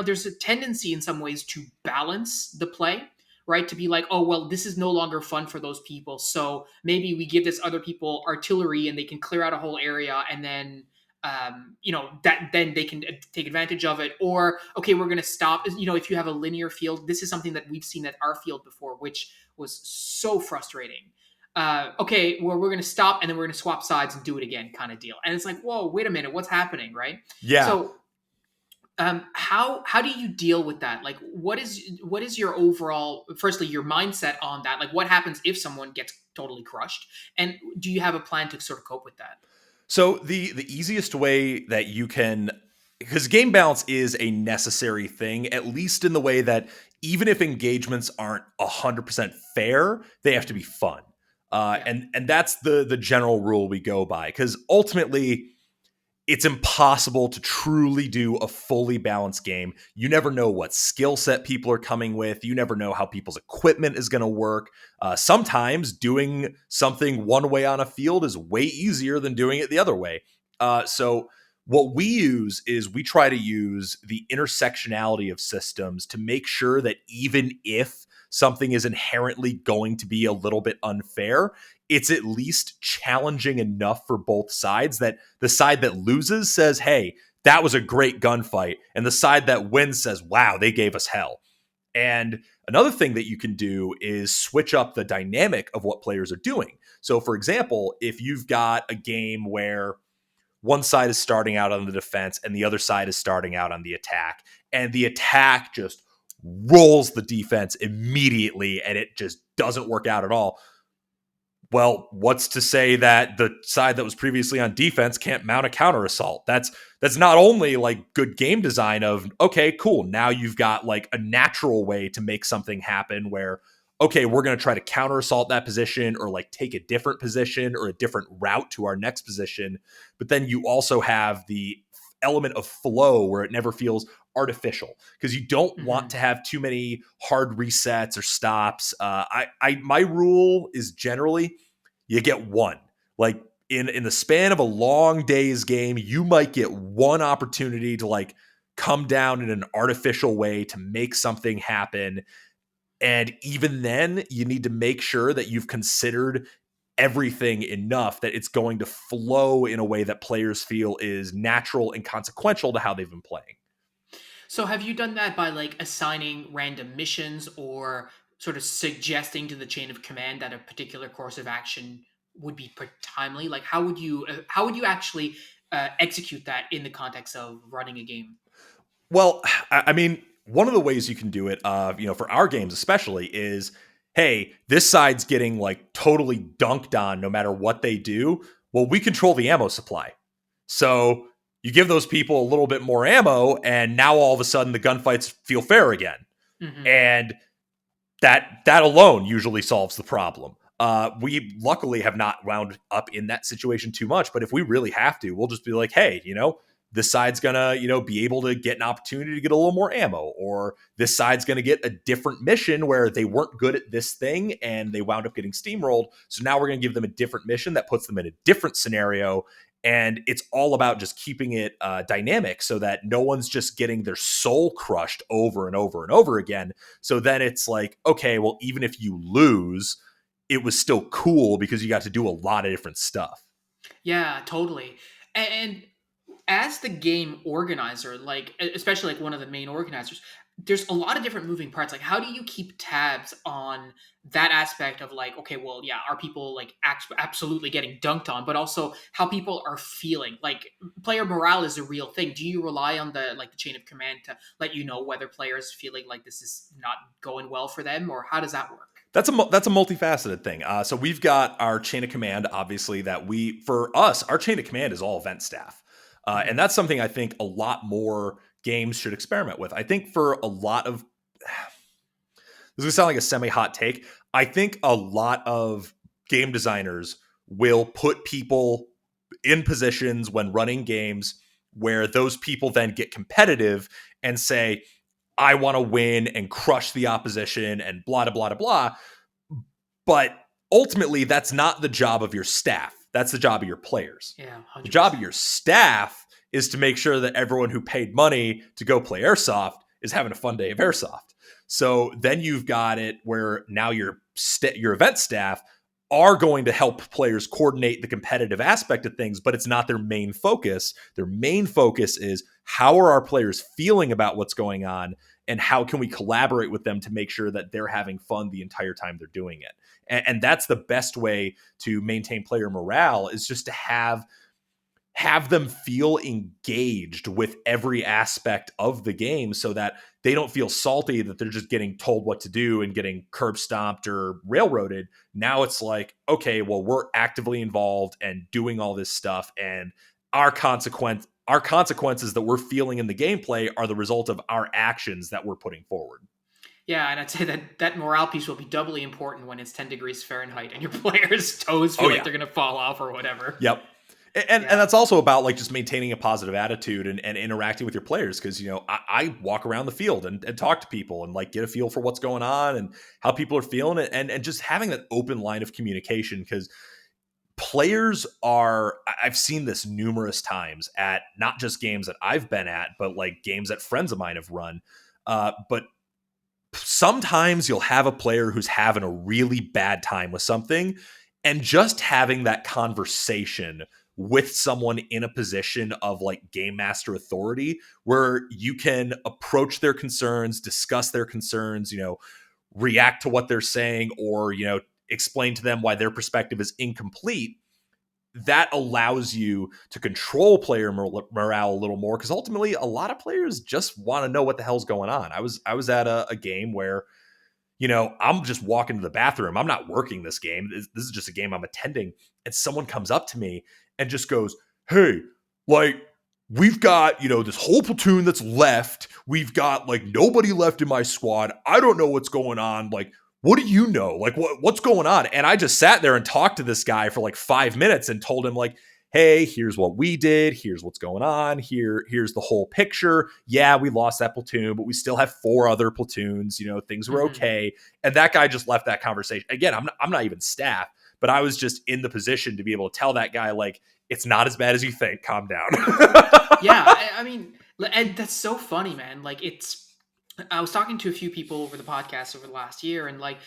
Speaker 1: there's a tendency in some ways to balance the play, right? To be like, oh well, this is no longer fun for those people, so maybe we give this other people artillery and they can clear out a whole area, and then that then they can take advantage of it. Or okay, we're going to stop. If you have a linear field, this is something that we've seen at our field before, which was so frustrating. Okay, well, we're going to stop and then we're going to swap sides and do it again, kind of deal. And it's like, whoa, wait a minute, what's happening, right?
Speaker 2: Yeah.
Speaker 1: So how do you deal with that? Like, what is your overall, firstly, your mindset on that? Like, what happens if someone gets totally crushed, and do you have a plan to sort of cope with that?
Speaker 2: So the easiest way that you can, because game balance is a necessary thing, at least in the way that even if engagements aren't 100% fair, they have to be
Speaker 1: Mhm.
Speaker 2: fun.
Speaker 1: Yeah.
Speaker 2: And that's the general rule we go by, because ultimately it's impossible to truly do a fully balanced game. You never know what skill set people are coming with. You never know how people's equipment is going to work. Sometimes doing something one way on a field is way easier than doing it the other way. So, what we use is we try to use the intersectionality of systems to make sure that even if something is inherently going to be a little bit unfair, it's at least challenging enough for both sides that the side that loses says, hey, that was a great gunfight. And the side that wins says, wow, they gave us hell. And another thing that you can do is switch up the dynamic of what players are doing. So, for example, if you've got a game where one side is starting out on the defense and the other side is starting out on the attack, and the attack just rolls the defense immediately and it just doesn't work out at all. Well, what's to say that the side that was previously on defense can't mount a counter assault? That's not only like good game design of, okay, cool, now you've got like a natural way to make something happen where, okay, we're going to try to counter assault that position or like take a different position or a different route to our next position. But then you also have the element of flow where it never feels artificial, because you don't want
Speaker 1: Mhm.
Speaker 2: to have too many hard resets or stops. My rule is generally you get one. Like in the span of a long day's game, you might get one opportunity to like come down in an artificial way to make something happen. And even then, you need to make sure that you've considered everything enough that it's going to flow in a way that players feel is natural and consequential to how they've been playing.
Speaker 1: So have you done that by like assigning random missions or sort of suggesting to the chain of command that a particular course of action would be timely? Like how would you actually execute that in the context of running a game?
Speaker 2: Well, I mean, one of the ways you can do it, for our games especially, is hey, this side's getting like totally dunked on no matter what they do. Well, we control the ammo supply. So you give those people a little bit more ammo, and now all of a sudden the gunfights feel fair again.
Speaker 1: Hmm.
Speaker 2: And that alone usually solves the problem. We luckily have not wound up in that situation too much, but if we really have to, we'll just be like, hey, this side's gonna, be able to get an opportunity to get a little more ammo, or this side's gonna get a different mission where they weren't good at this thing and they wound up getting steamrolled. So now we're gonna give them a different mission that puts them in a different scenario. And it's all about just keeping it dynamic so that no one's just getting their soul crushed over and over and over again. So then it's like, okay, well, even if you lose, it was still cool because you got to do a lot of different stuff.
Speaker 1: Yeah, totally. And as the game organizer, like especially like one of the main organizers, there's a lot of different moving parts. Like, how do you keep tabs on that aspect of like, okay, well, yeah, are people like absolutely getting dunked on, but also how people are feeling? Like, player morale is a real thing. Do you rely on the chain of command to let you know whether players feeling like this is not going well for them, or how does that work?
Speaker 2: That's a multifaceted thing. So we've got our chain of command, obviously, that for us, our chain of command is all event staff.
Speaker 1: Mhm.
Speaker 2: And that's something I think a lot more games should experiment with. I think for a lot of, this is going to sound like a semi-hot take. I think a lot of game designers will put people in positions when running games where those people then get competitive and say, I want to win and crush the opposition and blah, blah, blah, blah. But ultimately, that's not the job of your staff. That's the job of your players.
Speaker 1: Yeah,
Speaker 2: The
Speaker 1: hundred
Speaker 2: job of
Speaker 1: percent.
Speaker 2: your staff is to make sure that everyone who paid money to go play airsoft is having a fun day of airsoft. So then you've got it where now your event staff are going to help players coordinate the competitive aspect of things, but it's not their main focus. Their main focus is how are our players feeling about what's going on, and how can we collaborate with them to make sure that they're having fun the entire time they're doing it. And that's the best way to maintain player morale, is just to have them feel engaged with every aspect of the game so that they don't feel salty that they're just getting told what to do and getting curb stomped or railroaded. Now it's like, okay, well, we're actively involved and doing all this stuff, and our consequences that we're feeling in the gameplay are the result of our actions that we're putting forward.
Speaker 1: Yeah, and I'd say that morale piece will be doubly important when it's 10 degrees Fahrenheit and your players' toes
Speaker 2: Oh
Speaker 1: feel like
Speaker 2: yeah.
Speaker 1: they're gonna fall off or whatever.
Speaker 2: Yep. And
Speaker 1: Yeah.
Speaker 2: that's also about like just maintaining a positive attitude and interacting with your players, because I walk around the field and talk to people and like get a feel for what's going on and how people are feeling it, and just having that open line of communication, because I've seen this numerous times at not just games that I've been at, but like games that friends of mine have run. But sometimes you'll have a player who's having a really bad time with something, and just having that conversation with someone in a position of like game master authority where you can approach their concerns, discuss their concerns, react to what they're saying, or explain to them why their perspective is incomplete. That allows you to control player morale a little more, because ultimately a lot of players just want to know what the hell's going on. I was at a game where I'm just walking to the bathroom. I'm not working this game. This is just a game I'm attending. And someone comes up to me and just goes, hey, like, we've got, this whole platoon that's left. We've got like nobody left in my squad. I don't know what's going on. Like, what do you know? Like, what's going on? And I just sat there and talked to this guy for like 5 minutes and told him, like, hey, here's what we did. Here's what's going on. Here's the whole picture. Yeah, we lost that platoon, but we still have 4 other platoons. Things were
Speaker 1: Hmm.
Speaker 2: okay. And that guy just left that conversation. Again, I'm not even staff, but I was just in the position to be able to tell that guy, like, it's not as bad as you think. Calm down.
Speaker 1: Yeah, I mean, and that's so funny, man. Like, I was talking to a few people over the podcast over the last year, and like,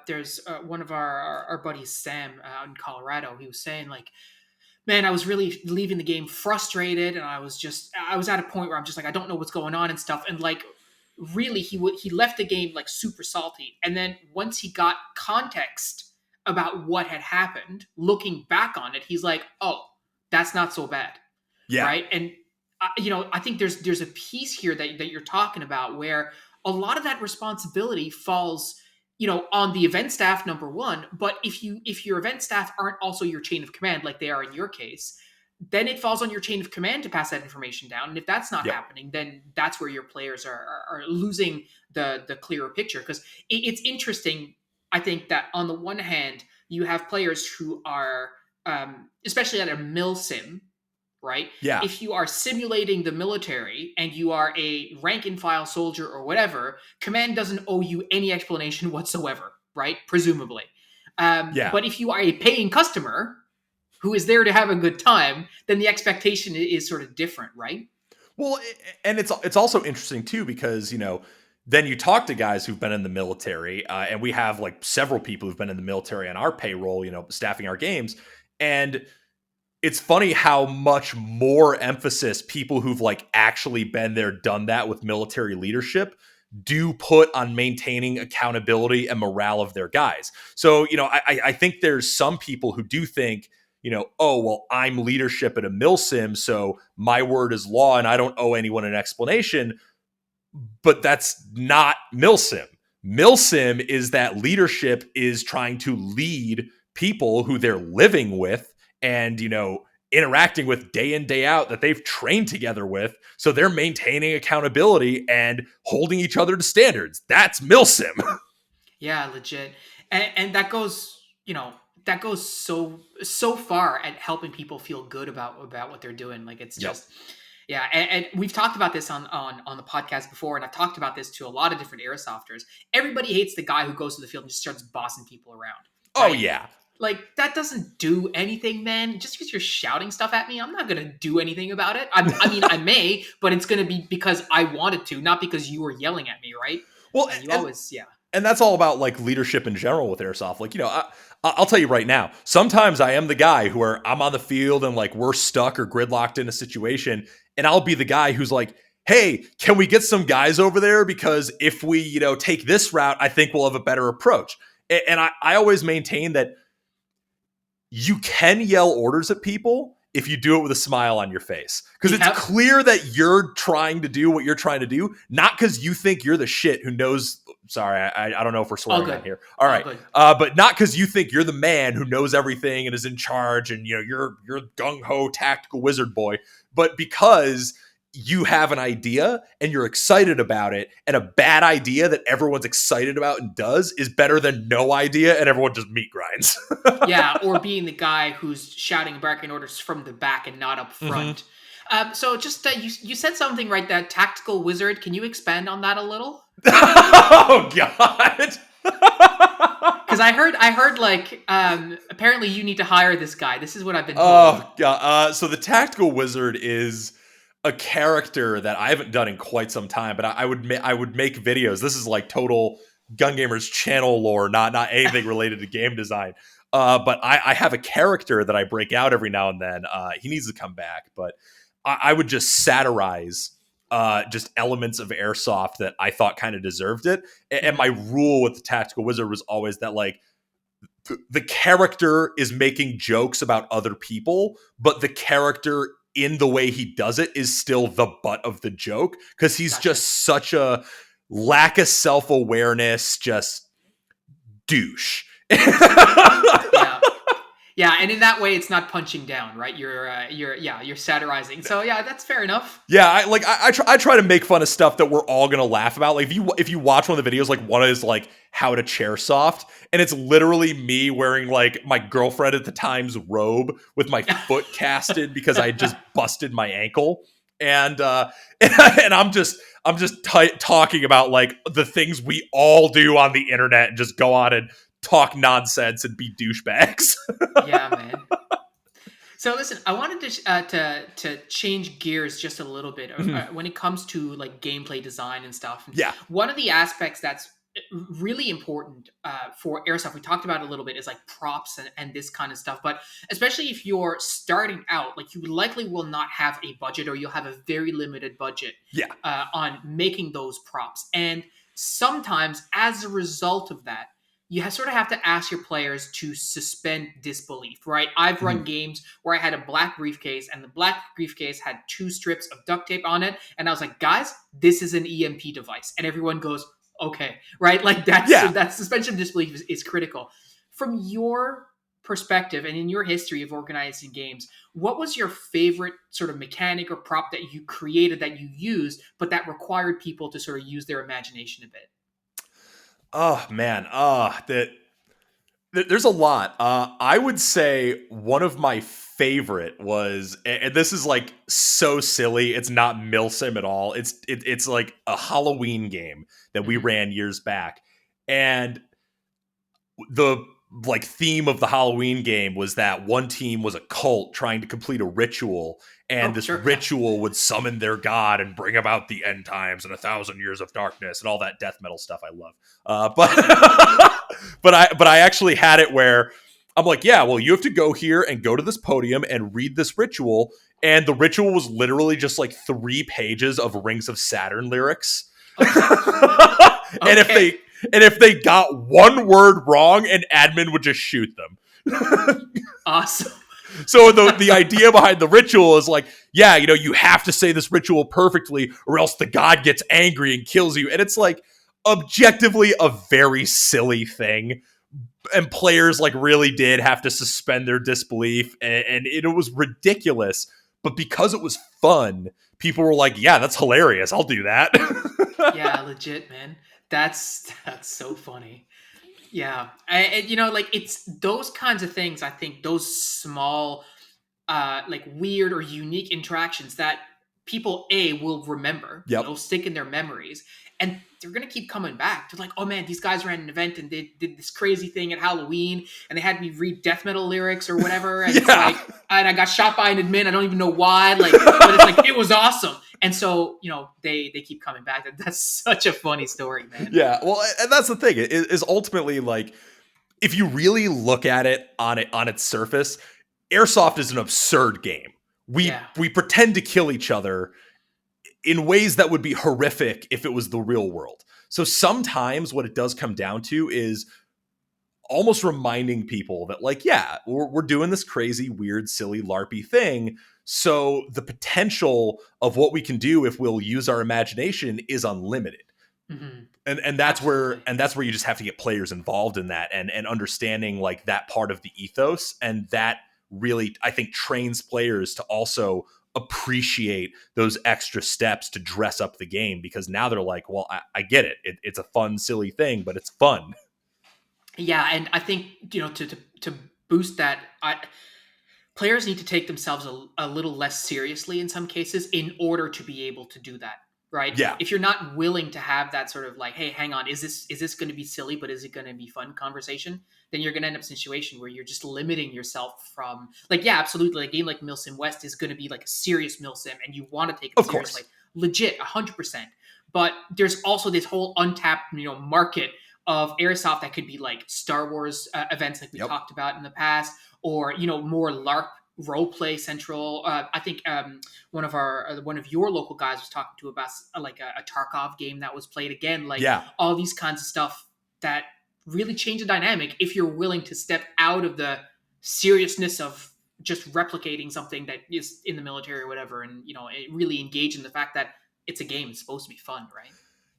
Speaker 1: there's one of our buddies, Sam, out in Colorado. He was saying like, man, I was really leaving the game frustrated, and I was at a point where I'm just like, I don't know what's going on and stuff, and like, really, he left the game like super salty, and then once he got context about what had happened, looking back on it, he's like, oh, that's not so bad.
Speaker 2: Yeah.
Speaker 1: right? And I think there's a piece here that you're talking about where a lot of that responsibility falls on the event staff, number one. But if your event staff aren't also your chain of command like they are in your case, then it falls on your chain of command to pass that information down. And if that's not
Speaker 2: Yep.
Speaker 1: happening, then that's where your players are losing the clearer picture. Because it's interesting, I think, that on the one hand you have players who are especially at a mil sim, right?
Speaker 2: Yeah.
Speaker 1: If you are simulating the military and you are a rank and file soldier or whatever, command doesn't owe you any explanation whatsoever, right? Presumably.
Speaker 2: Yeah.
Speaker 1: But if you are a paying customer who is there to have a good time, then the expectation is sort of different, right?
Speaker 2: Well, and it's also interesting too because then you talk to guys who've been in the military, and we have like several people who've been in the military on our payroll, staffing our games, and it's funny how much more emphasis people who've like actually been there, done that with military leadership do put on maintaining accountability and morale of their guys. So, I think there's some people who do think, oh, well, I'm leadership at a milsim, so my word is law and I don't owe anyone an explanation. But that's not milsim. Milsim is that leadership is trying to lead people who they're living with and, interacting with day in, day out that they've trained together with. So they're maintaining accountability and holding each other to standards. That's milsim.
Speaker 1: Yeah, legit. And that goes, that goes so far at helping people feel good about what they're doing. Like it's
Speaker 2: Yep.
Speaker 1: just yeah, and we've talked about this on the podcast before, and I've talked about this to a lot of different airsofters. Everybody hates the guy who goes to the field and just starts bossing people around.
Speaker 2: Oh,
Speaker 1: Right?
Speaker 2: yeah.
Speaker 1: Like that doesn't do anything, man. Just because you're shouting stuff at me, I'm not gonna do anything about it. I mean, I may, but it's gonna be because I wanted to, not because you were yelling at me, right?
Speaker 2: Well,
Speaker 1: And you always, yeah.
Speaker 2: and that's all about like leadership in general with airsoft. Like, I'll tell you right now, sometimes I am the guy where I'm on the field and like we're stuck or gridlocked in a situation, and I'll be the guy who's like, hey, can we get some guys over there? Because if we, take this route, I think we'll have a better approach. And I always maintain that you can yell orders at people if you do it with a smile on your face. Because it's clear that you're trying to do what you're trying to do, not because you think you're the shit who knows. Sorry, I don't know if we're swearing on here. All right. But not because you think you're the man who knows everything and is in charge and, you're gung-ho tactical wizard boy, but because you have an idea and you're excited about it, and a bad idea that everyone's excited about and does is better than no idea and everyone just meat grinds.
Speaker 1: Yeah, or being the guy who's shouting and barking orders from the back and not up front. Mm-hmm. So just you said something right, that tactical wizard. Can you expand on that a little?
Speaker 2: Oh God.
Speaker 1: Because I heard like apparently you need to hire this guy. This is what I've been told.
Speaker 2: Oh God. So the tactical wizard is a character that I haven't done in quite some time, but I would make videos. This is like total Gun Gamers channel lore, not anything related to game design. But I have a character that I break out every now and then. He needs to come back, but I would just satirize just elements of airsoft that I thought kind of deserved it. And my rule with the tactical wizard was always that like the character is making jokes about other people, but the character in the way he does it is still the butt of the joke because he's just such a lack of self-awareness, just douche.
Speaker 1: Yeah, and in that way, it's not punching down, right? You're satirizing. So yeah, that's fair enough.
Speaker 2: Yeah, I try to make fun of stuff that we're all gonna laugh about. Like if you watch one of the videos, like one is like how to chair soft, and it's literally me wearing like my girlfriend at the time's robe with my foot casted because I just busted my ankle, and I'm just talking about like the things we all do on the internet and just go on and talk nonsense and be douchebags.
Speaker 1: Yeah, man. So listen, I wanted to change gears just a little bit when it comes to like gameplay design and stuff.
Speaker 2: Yeah.
Speaker 1: One of the aspects that's really important for airsoft, we talked about it a little bit, is like props and this kind of stuff. But especially if you're starting out, like you likely will not have a budget, or you'll have a very limited budget on making those props. And sometimes as a result of that, you sort of have to ask your players to suspend disbelief, right? I've run
Speaker 2: Mhm.
Speaker 1: games where I had a black briefcase and the black briefcase had 2 strips of duct tape on it. And I was like, guys, this is an EMP device. And everyone goes, okay, right? Like
Speaker 2: Yeah.
Speaker 1: that suspension of disbelief is critical. From your perspective and in your history of organizing games, what was your favorite sort of mechanic or prop that you created that you used, but that required people to sort of use their imagination a bit?
Speaker 2: Oh man. There's a lot. I would say one of my favorite was, and this is like so silly. It's not Milsim at all. It's like a Halloween game that we
Speaker 1: Mhm.
Speaker 2: ran years back, and the like theme of the Halloween game was that one team was a cult trying to complete a ritual, and
Speaker 1: Oh,
Speaker 2: this
Speaker 1: sure. Yeah.
Speaker 2: ritual would summon their god and bring about the end times and 1,000 years of darkness and all that death metal stuff I love. But but I actually had it where I'm like, yeah, well, you have to go here and go to this podium and read this ritual, and the ritual was literally just like 3 pages of Rings of Saturn lyrics.
Speaker 1: Oh,
Speaker 2: and if
Speaker 1: okay.
Speaker 2: they and if they got one word wrong, an admin would just shoot them.
Speaker 1: Awesome.
Speaker 2: So the idea behind the ritual is like, yeah, you have to say this ritual perfectly, or else the god gets angry and kills you. And it's like objectively a very silly thing. And players like really did have to suspend their disbelief, and it was ridiculous. But because it was fun, people were like, yeah, that's hilarious. I'll do that.
Speaker 1: Yeah, legit, man. That's so funny. Yeah, like it's those kinds of things. I think those small, like weird or unique interactions that people will remember.
Speaker 2: Yep.
Speaker 1: They'll stick in their memories, and they're gonna keep coming back. They're like, oh man, these guys ran an event and they did this crazy thing at Halloween, and they had me read death metal lyrics or whatever, and it's
Speaker 2: Yeah.
Speaker 1: like, and I got shot by an admin. I don't even know why, like, but it's like it was awesome. And so, they keep coming back. That's such a funny story, man.
Speaker 2: Yeah. Well, and that's the thing. It is ultimately like, if you really look at it on its surface, airsoft is an absurd game. We
Speaker 1: Yeah.
Speaker 2: we pretend to kill each other in ways that would be horrific if it was the real world. So sometimes what it does come down to is almost reminding people that, like, yeah, we're doing this crazy, weird, silly, LARPy thing. So the potential of what we can do if we'll use our imagination is unlimited.
Speaker 1: Hmm.
Speaker 2: And that's where
Speaker 1: Absolutely.
Speaker 2: you just have to get players involved in that, and understanding like that part of the ethos, and that really, I think, trains players to also appreciate those extra steps to dress up the game, because now they're like, well, I get it. It's a fun, silly thing, but it's fun.
Speaker 1: Yeah, and I think to boost that, players need to take themselves a little less seriously in some cases in order to be able to do that, right?
Speaker 2: Yeah,
Speaker 1: If you're not willing to have that sort of like, hey, hang on, is this going to be silly, but is it going to be fun conversation? Then you're going to end up in a situation where you're just limiting yourself from, like, yeah, absolutely, a game like Milsim West is going to be like a serious Milsim, and you want to take it
Speaker 2: of
Speaker 1: seriously,
Speaker 2: course.
Speaker 1: legit, 100%. But there's also this whole untapped, market of airsoft that could be like Star Wars events, like we
Speaker 2: Yep.
Speaker 1: talked about in the past, or more LARP role play central. I think one of your local guys was talking to about like a Tarkov game that was played again, like
Speaker 2: Yeah.
Speaker 1: all these kinds of stuff that really change the dynamic if you're willing to step out of the seriousness of just replicating something that is in the military or whatever, and really engage in the fact that it's a game, it's supposed to be fun, right?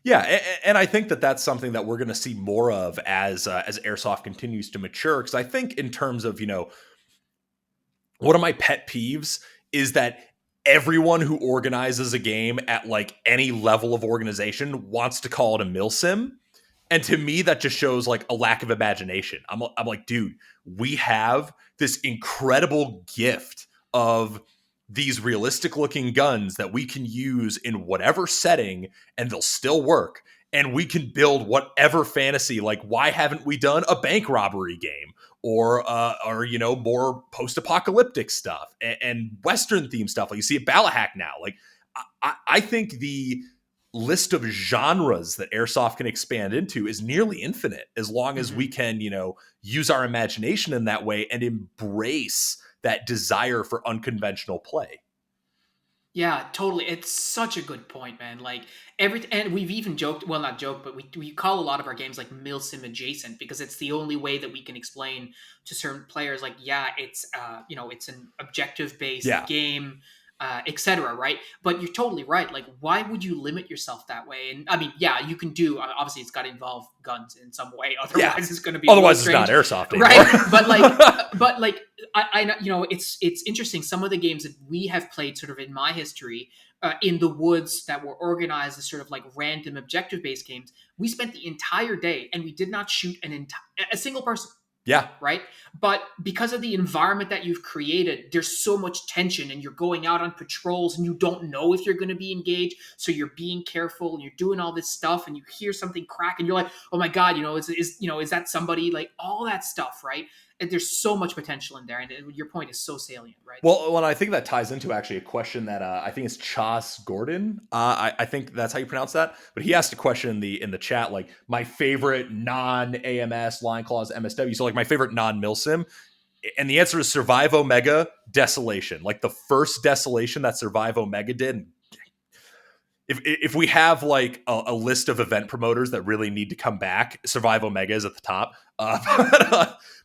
Speaker 2: Yeah, and I think that that's something that we're going to see more of as airsoft continues to mature. Because I think, in terms of, one of my pet peeves is that everyone who organizes a game at like any level of organization wants to call it a milsim. And to me, that just shows like a lack of imagination. I'm like, dude, we have this incredible gift of these realistic looking guns that we can use in whatever setting and they'll still work. And we can build whatever fantasy. Like, why haven't we done a bank robbery game, or more post apocalyptic stuff and Western themed stuff like you see at Balahack now? Like, I think the list of genres that airsoft can expand into is nearly infinite, as long as we
Speaker 1: Mm-hmm.
Speaker 2: can, use our imagination in that way and embrace that desire for unconventional play.
Speaker 1: Yeah, totally. It's such a good point, man. Like and we've even joked, well, not joked, but we call a lot of our games like milsim adjacent because it's the only way that we can explain to certain players, like, yeah, it's it's an objective based
Speaker 2: Yeah.
Speaker 1: game, etc. Right? But you're totally right. Like, why would you limit yourself that way? And I mean, yeah, you can do. Obviously, it's got to involve guns in some way.
Speaker 2: Yeah.
Speaker 1: Otherwise, it's going to be a little
Speaker 2: Otherwise, it's not
Speaker 1: strange,
Speaker 2: airsoft anymore.
Speaker 1: right? But like I know, it's interesting. Some of the games that we have played, sort of in my history, in the woods, that were organized as sort of like random objective based games. We spent the entire day and we did not shoot a single person,
Speaker 2: Yeah.
Speaker 1: right? But because of the environment that you've created, there's so much tension, and you're going out on patrols and you don't know if you're going to be engaged. So you're being careful and you're doing all this stuff, and you hear something crack and you're like, oh my God, is that somebody? Like, all that stuff, right? And there's so much potential in there. And your point is so salient, right?
Speaker 2: Well, I think that ties into actually a question that I think it's Chas Gordon. I think that's how you pronounce that. But he asked a question in the chat, like my favorite non AMS line clause MSW. So like my favorite non milsim, and the answer is Survive Omega Desolation. Like the first Desolation that Survive Omega did. If we have like a list of event promoters that really need to come back, Survive Omega is at the top.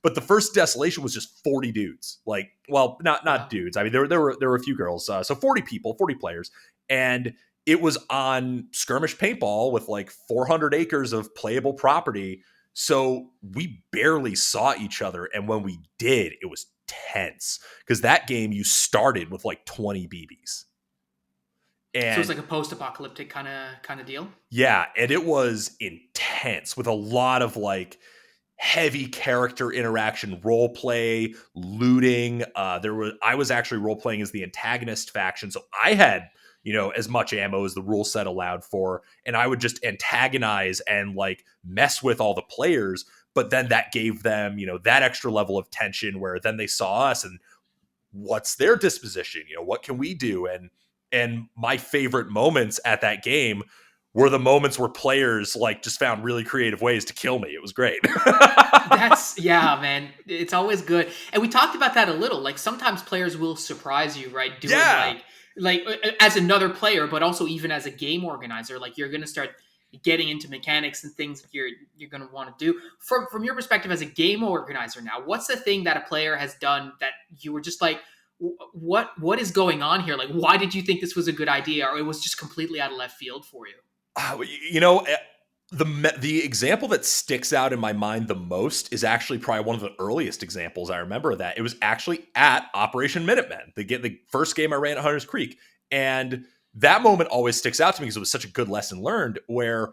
Speaker 2: But the first Desolation was just 40 dudes. Like, well, not
Speaker 1: Wow.
Speaker 2: dudes. I mean, there were a few girls. So 40 people, 40 players, and it was on skirmish paintball with like 400 acres of playable property. So we barely saw each other, and when we did, it was tense because that game you started with like 20 BBs.
Speaker 1: So it's
Speaker 2: And
Speaker 1: like a post-apocalyptic kind of deal.
Speaker 2: yeah, and it was intense with a lot of like heavy character interaction, role play, looting. I was actually role playing as the antagonist faction, so I had as much ammo as the rule set allowed for, and I would just antagonize and like mess with all the players. But then that gave them that extra level of tension where then they saw us and what's their disposition, what can we do, and my favorite moments at that game were the moments where players like just found really creative ways to kill me. It was great.
Speaker 1: That's yeah, man. It's always good. And we talked about that a little. Like, sometimes players will surprise you, right? Doing
Speaker 2: Yeah.
Speaker 1: as another player, but also even as a game organizer. Like, you're gonna start getting into mechanics and things that you're gonna want to do. From your perspective as a game organizer now, what's the thing that a player has done that you were just like, what is going on here? Like, why did you think this was a good idea, or it was just completely out of left field for you?
Speaker 2: You know, the example that sticks out in my mind the most is actually probably one of the earliest examples I remember of that. It was actually at Operation Minutemen, the first game I ran at Hunters Creek. And that moment always sticks out to me because it was such a good lesson learned, where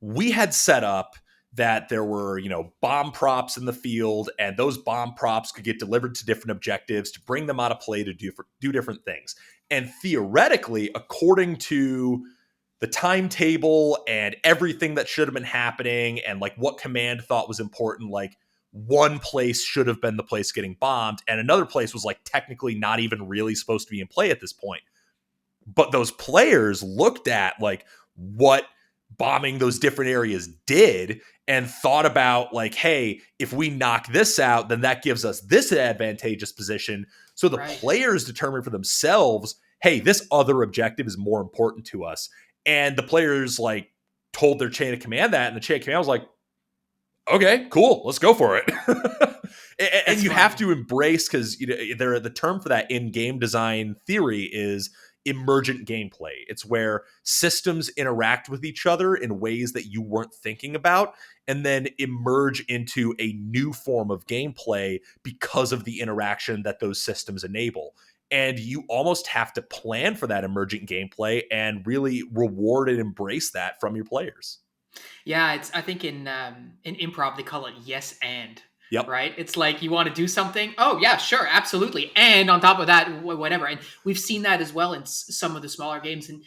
Speaker 2: we had set up that there were, bomb props in the field, and those bomb props could get delivered to different objectives to bring them out of play to do different things. And theoretically, according to the timetable and everything that should have been happening and like what command thought was important, like one place should have been the place getting bombed, and another place was like technically not even really supposed to be in play at this point. But those players looked at like what bombing those different areas did and thought about like, hey, if we knock this out, then that gives us this advantageous position. So the
Speaker 1: Right.
Speaker 2: players determined for themselves, hey, this other objective is more important to us. And the players like told their chain of command that, and the chain of command was like, okay, cool, let's go for it. And you have to embrace, because the term for that in game design theory is emergent gameplay. It's where systems interact with each other in ways that you weren't thinking about, and then emerge into a new form of gameplay because of the interaction that those systems enable. And you almost have to plan for that emergent gameplay and really reward and embrace that from your players.
Speaker 1: Yeah, I think in improv they call it yes and.
Speaker 2: Yep.
Speaker 1: Right? It's like, you want to do something. Oh yeah, sure, absolutely. And on top of that, whatever. And we've seen that as well in some of the smaller games. And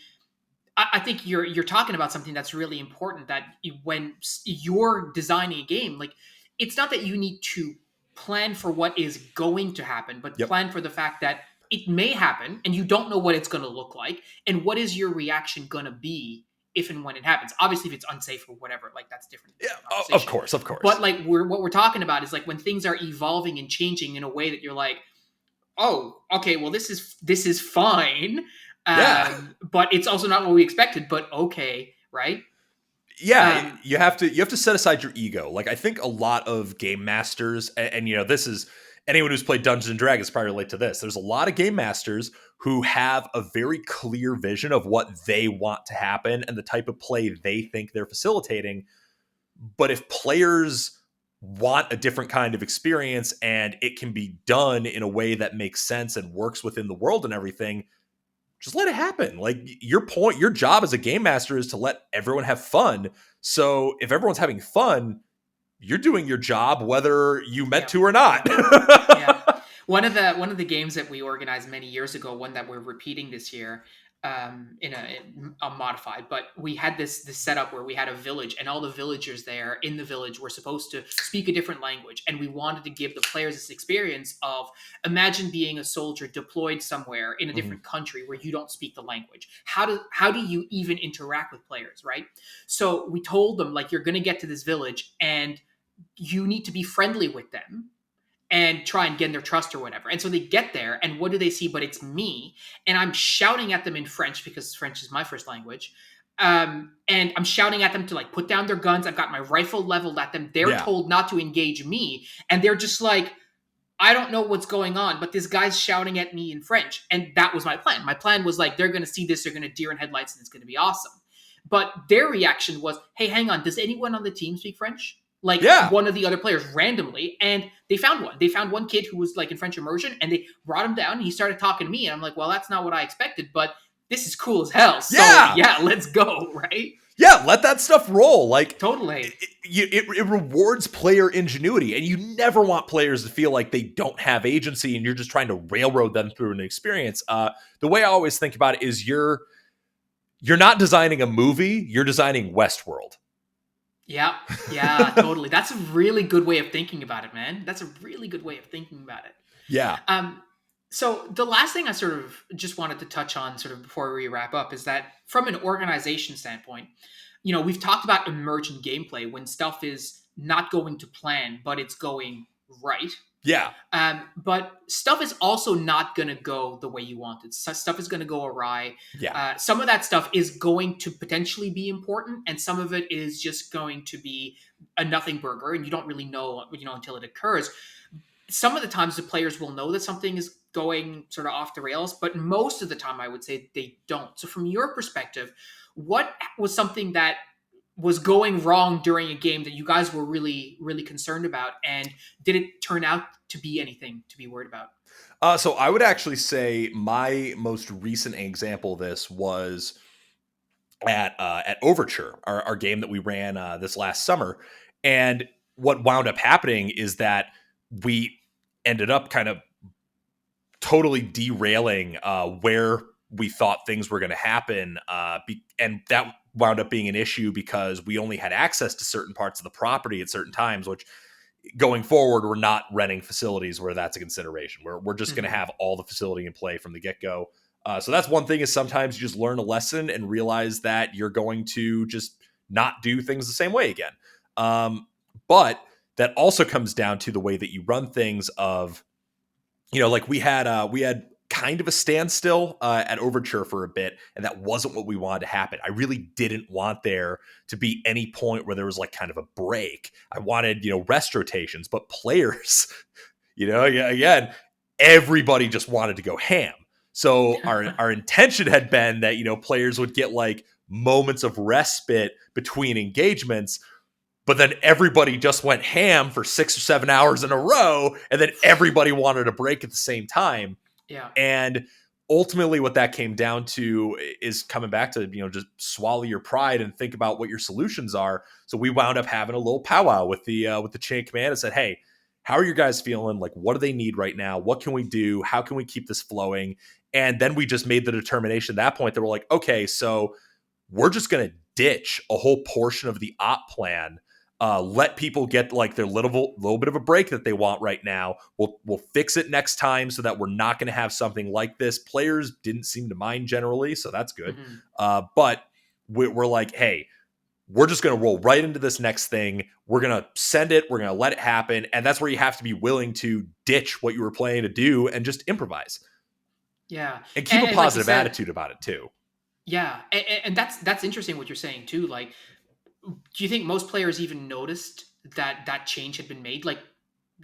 Speaker 1: I think you're talking about something that's really important. That when you're designing a game, like, it's not that you need to plan for what is going to happen, but
Speaker 2: Yep.
Speaker 1: plan for the fact that it may happen, and you don't know what it's going to look like, and what is your reaction going to be if and when it happens. Obviously, if it's unsafe or whatever, like, that's different.
Speaker 2: Yeah,
Speaker 1: Conversation.
Speaker 2: of course.
Speaker 1: But like, what we're talking about is like when things are evolving and changing in a way that you're like, oh, okay, well, this is fine.
Speaker 2: Yeah.
Speaker 1: But it's also not what we expected. But okay, right?
Speaker 2: Yeah,
Speaker 1: Um,
Speaker 2: you have to set aside your ego. Like I think a lot of game masters, and this is anyone who's played Dungeons and Dragons probably relate to this. There's a lot of game masters who have a very clear vision of what they want to happen and the type of play they think they're facilitating. But if players want a different kind of experience and it can be done in a way that makes sense and works within the world and everything, just let it happen. Like your job as a game master is to let everyone have fun. So if everyone's having fun, you're doing your job whether you meant
Speaker 1: yeah,
Speaker 2: to or not.
Speaker 1: yeah, yeah. One of the games that we organized many years ago, one that we're repeating this year, in a modified, but we had this setup where we had a village, and all the villagers there in the village were supposed to speak a different language, and we wanted to give the players this experience of imagine being a soldier deployed somewhere in a
Speaker 2: Mhm.
Speaker 1: different country where you don't speak the language. How do you even interact with players, right? So we told them like you're going to get to this village and you need to be friendly with them and try and gain their trust or whatever. And so they get there, and what do they see? But it's me, and I'm shouting at them in French because French is my first language. And I'm shouting at them to like put down their guns. I've got my rifle leveled at them. They're
Speaker 2: Yeah.
Speaker 1: told not to engage me, and they're just like, I don't know what's going on, but this guy's shouting at me in French, and that was my plan. My plan was like they're going to see this, they're going to deer in headlights, and it's going to be awesome. But their reaction was, "Hey, hang on, does anyone on the team speak French?" Like
Speaker 2: Yeah.
Speaker 1: one of the other players randomly, and they found one. They found one kid who was like in French immersion, and they brought him down. And he started talking to me, and I'm like, "Well, that's not what I expected, but this is cool as hell." So
Speaker 2: Yeah.
Speaker 1: yeah, let's go, right?
Speaker 2: Yeah, let that stuff roll. Like
Speaker 1: Totally.
Speaker 2: it rewards player ingenuity, and you never want players to feel like they don't have agency and you're just trying to railroad them through an experience. The way I always think about it is you're not designing a movie, you're designing Westworld.
Speaker 1: Yeah, yeah, totally. That's a really good way of thinking about it, man. That's a really good way of thinking about it.
Speaker 2: Yeah.
Speaker 1: Um, so the last thing I sort of just wanted to touch on, sort of before we wrap up, is that from an organization standpoint, we've talked about emergent gameplay when stuff is not going to plan, but it's going right.
Speaker 2: Yeah.
Speaker 1: But stuff is also not going to go the way you want it. Stuff is going to go awry.
Speaker 2: Yeah.
Speaker 1: Some of that stuff is going to potentially be important, and some of it is just going to be a nothing burger, and you don't really know, until it occurs. Some of the times the players will know that something is going sort of off the rails, but most of the time I would say they don't. So from your perspective, what was something that was going wrong during a game that you guys were really, really concerned about? And did it turn out to be anything to be worried about?
Speaker 2: So I would actually say my most recent example of this was at Overture, our game that we ran this last summer. And what wound up happening is that we ended up kind of totally derailing where we thought things were going to happen. And that wound up being an issue because we only had access to certain parts of the property at certain times, which going forward, we're not renting facilities where that's a consideration. We're just going to have all the facility in play from the get-go. So that's one thing, is sometimes you just learn a lesson and realize that you're going to just not do things the same way again. But that also comes down to the way that you run things of, like we had kind of a standstill at Overture for a bit, and that wasn't what we wanted to happen. I really didn't want there to be any point where there was like kind of a break. I wanted, rest rotations, but players, again, everybody just wanted to go ham. So our intention had been that, players would get like moments of respite between engagements, but then everybody just went ham for 6 or 7 hours in a row, and then everybody wanted a break at the same time.
Speaker 1: Yeah.
Speaker 2: And ultimately what that came down to is coming back to, just swallow your pride and think about what your solutions are. So we wound up having a little powwow with the chain command and said, hey, how are you guys feeling? Like, what do they need right now? What can we do? How can we keep this flowing? And then we just made the determination at that point that we're like, okay, so we're just going to ditch a whole portion of the op plan. Let people get like their little bit of a break that they want right now. We'll fix it next time so that we're not going to have something like this. Players didn't seem to mind generally, so that's good. But we're like, hey, we're just going to roll right into this next thing. We're going to send it. We're going to let it happen. And that's where you have to be willing to ditch what you were planning to do and just improvise.
Speaker 1: Yeah.
Speaker 2: and keep a
Speaker 1: And like you
Speaker 2: positive
Speaker 1: said,
Speaker 2: attitude about it too.
Speaker 1: yeah. And that's interesting what you're saying too. Like, do you think most players even noticed that that change had been made? Like,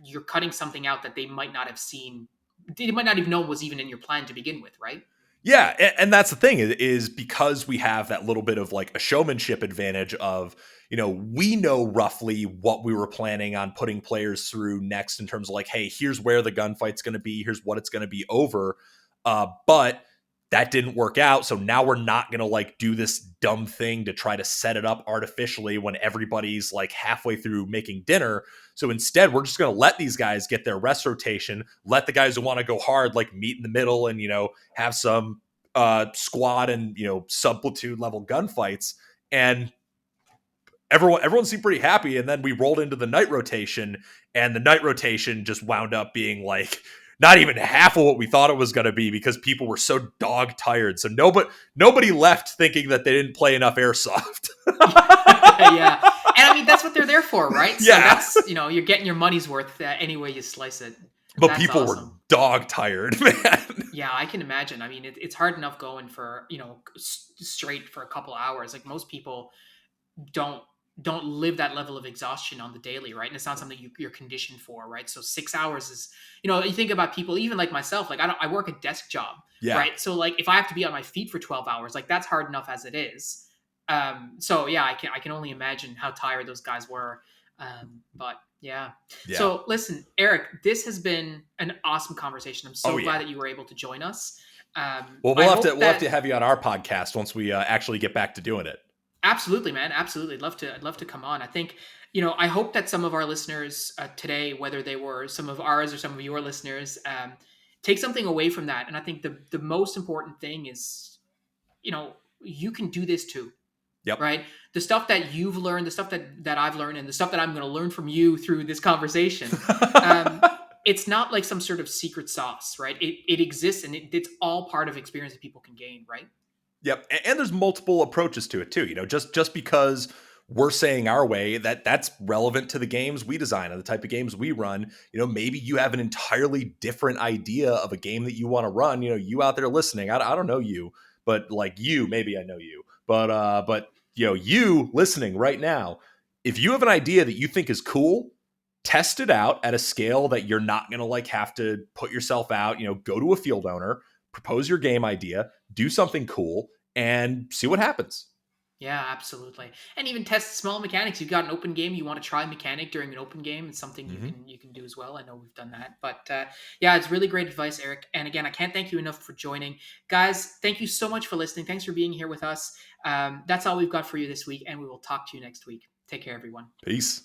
Speaker 1: you're cutting something out that they might not have seen. They might not even know was even in your plan to begin with, right?
Speaker 2: Yeah, and that's the thing is because we have that little bit of like a showmanship advantage of, we know roughly what we were planning on putting players through next in terms of like, hey, here's where the gunfight's going to be, here's what it's going to be over. But that didn't work out, so now we're not going to like do this dumb thing to try to set it up artificially when everybody's like halfway through making dinner. So instead, we're just going to let these guys get their rest rotation, let the guys who want to go hard like meet in the middle and, have some squad and, sub platoon level gunfights. And everyone seemed pretty happy. And then we rolled into the night rotation, and the night rotation just wound up being like not even half of what we thought it was going to be because people were so dog tired. So nobody left thinking that they didn't play enough airsoft.
Speaker 1: Yeah. And I mean, that's what they're there for, right? So
Speaker 2: Yeah.
Speaker 1: that's, you're getting your money's worth any way you slice it.
Speaker 2: But
Speaker 1: That's
Speaker 2: people were
Speaker 1: awesome.
Speaker 2: dog tired, man.
Speaker 1: Yeah, I can imagine. I mean, it's hard enough going for, straight for a couple hours. Like most people don't don't live that level of exhaustion on the daily, right? And it's not something you're conditioned for, right? So 6 hours is, you think about people, even like myself, like I work a desk job,
Speaker 2: Yeah.
Speaker 1: right? So like if I have to be on my feet for 12 hours, like that's hard enough as it is. So yeah, I can only imagine how tired those guys were. But yeah.
Speaker 2: Yeah.
Speaker 1: So listen, Eric, this has been an awesome conversation. I'm so
Speaker 2: Oh, yeah.
Speaker 1: glad that you were able to join us.
Speaker 2: Well,
Speaker 1: I
Speaker 2: we'll
Speaker 1: hope
Speaker 2: have to
Speaker 1: that
Speaker 2: have you on our podcast once we actually get back to doing it.
Speaker 1: absolutely, man. Absolutely. I'd love to come on. I think, I hope that some of our listeners today, whether they were some of ours or some of your listeners, take something away from that. And I think the most important thing is, you can do this too,
Speaker 2: Yep.
Speaker 1: right? The stuff that you've learned, the stuff that I've learned, and the stuff that I'm going to learn from you through this conversation. It's not like some sort of secret sauce, right? It exists, and it's all part of experience that people can gain, right?
Speaker 2: Yep, and there's multiple approaches to it too. Just because we're saying our way, that's relevant to the games we design and the type of games we run. Maybe you have an entirely different idea of a game that you want to run. You out there listening, I don't know you, but like you, maybe I know you, but you listening right now, if you have an idea that you think is cool, test it out at a scale that you're not going to like have to put yourself out. Go to a field owner, propose your game idea, do something cool, and see what happens.
Speaker 1: Yeah, absolutely. And even test small mechanics. You've got an open game, you want to try a mechanic during an open game, it's something you can do as well. I know we've done that. But yeah, it's really great advice, Eric. And again, I can't thank you enough for joining. Guys, thank you so much for listening. Thanks for being here with us. That's all we've got for you this week, and we will talk to you next week. Take care, everyone.
Speaker 2: Peace.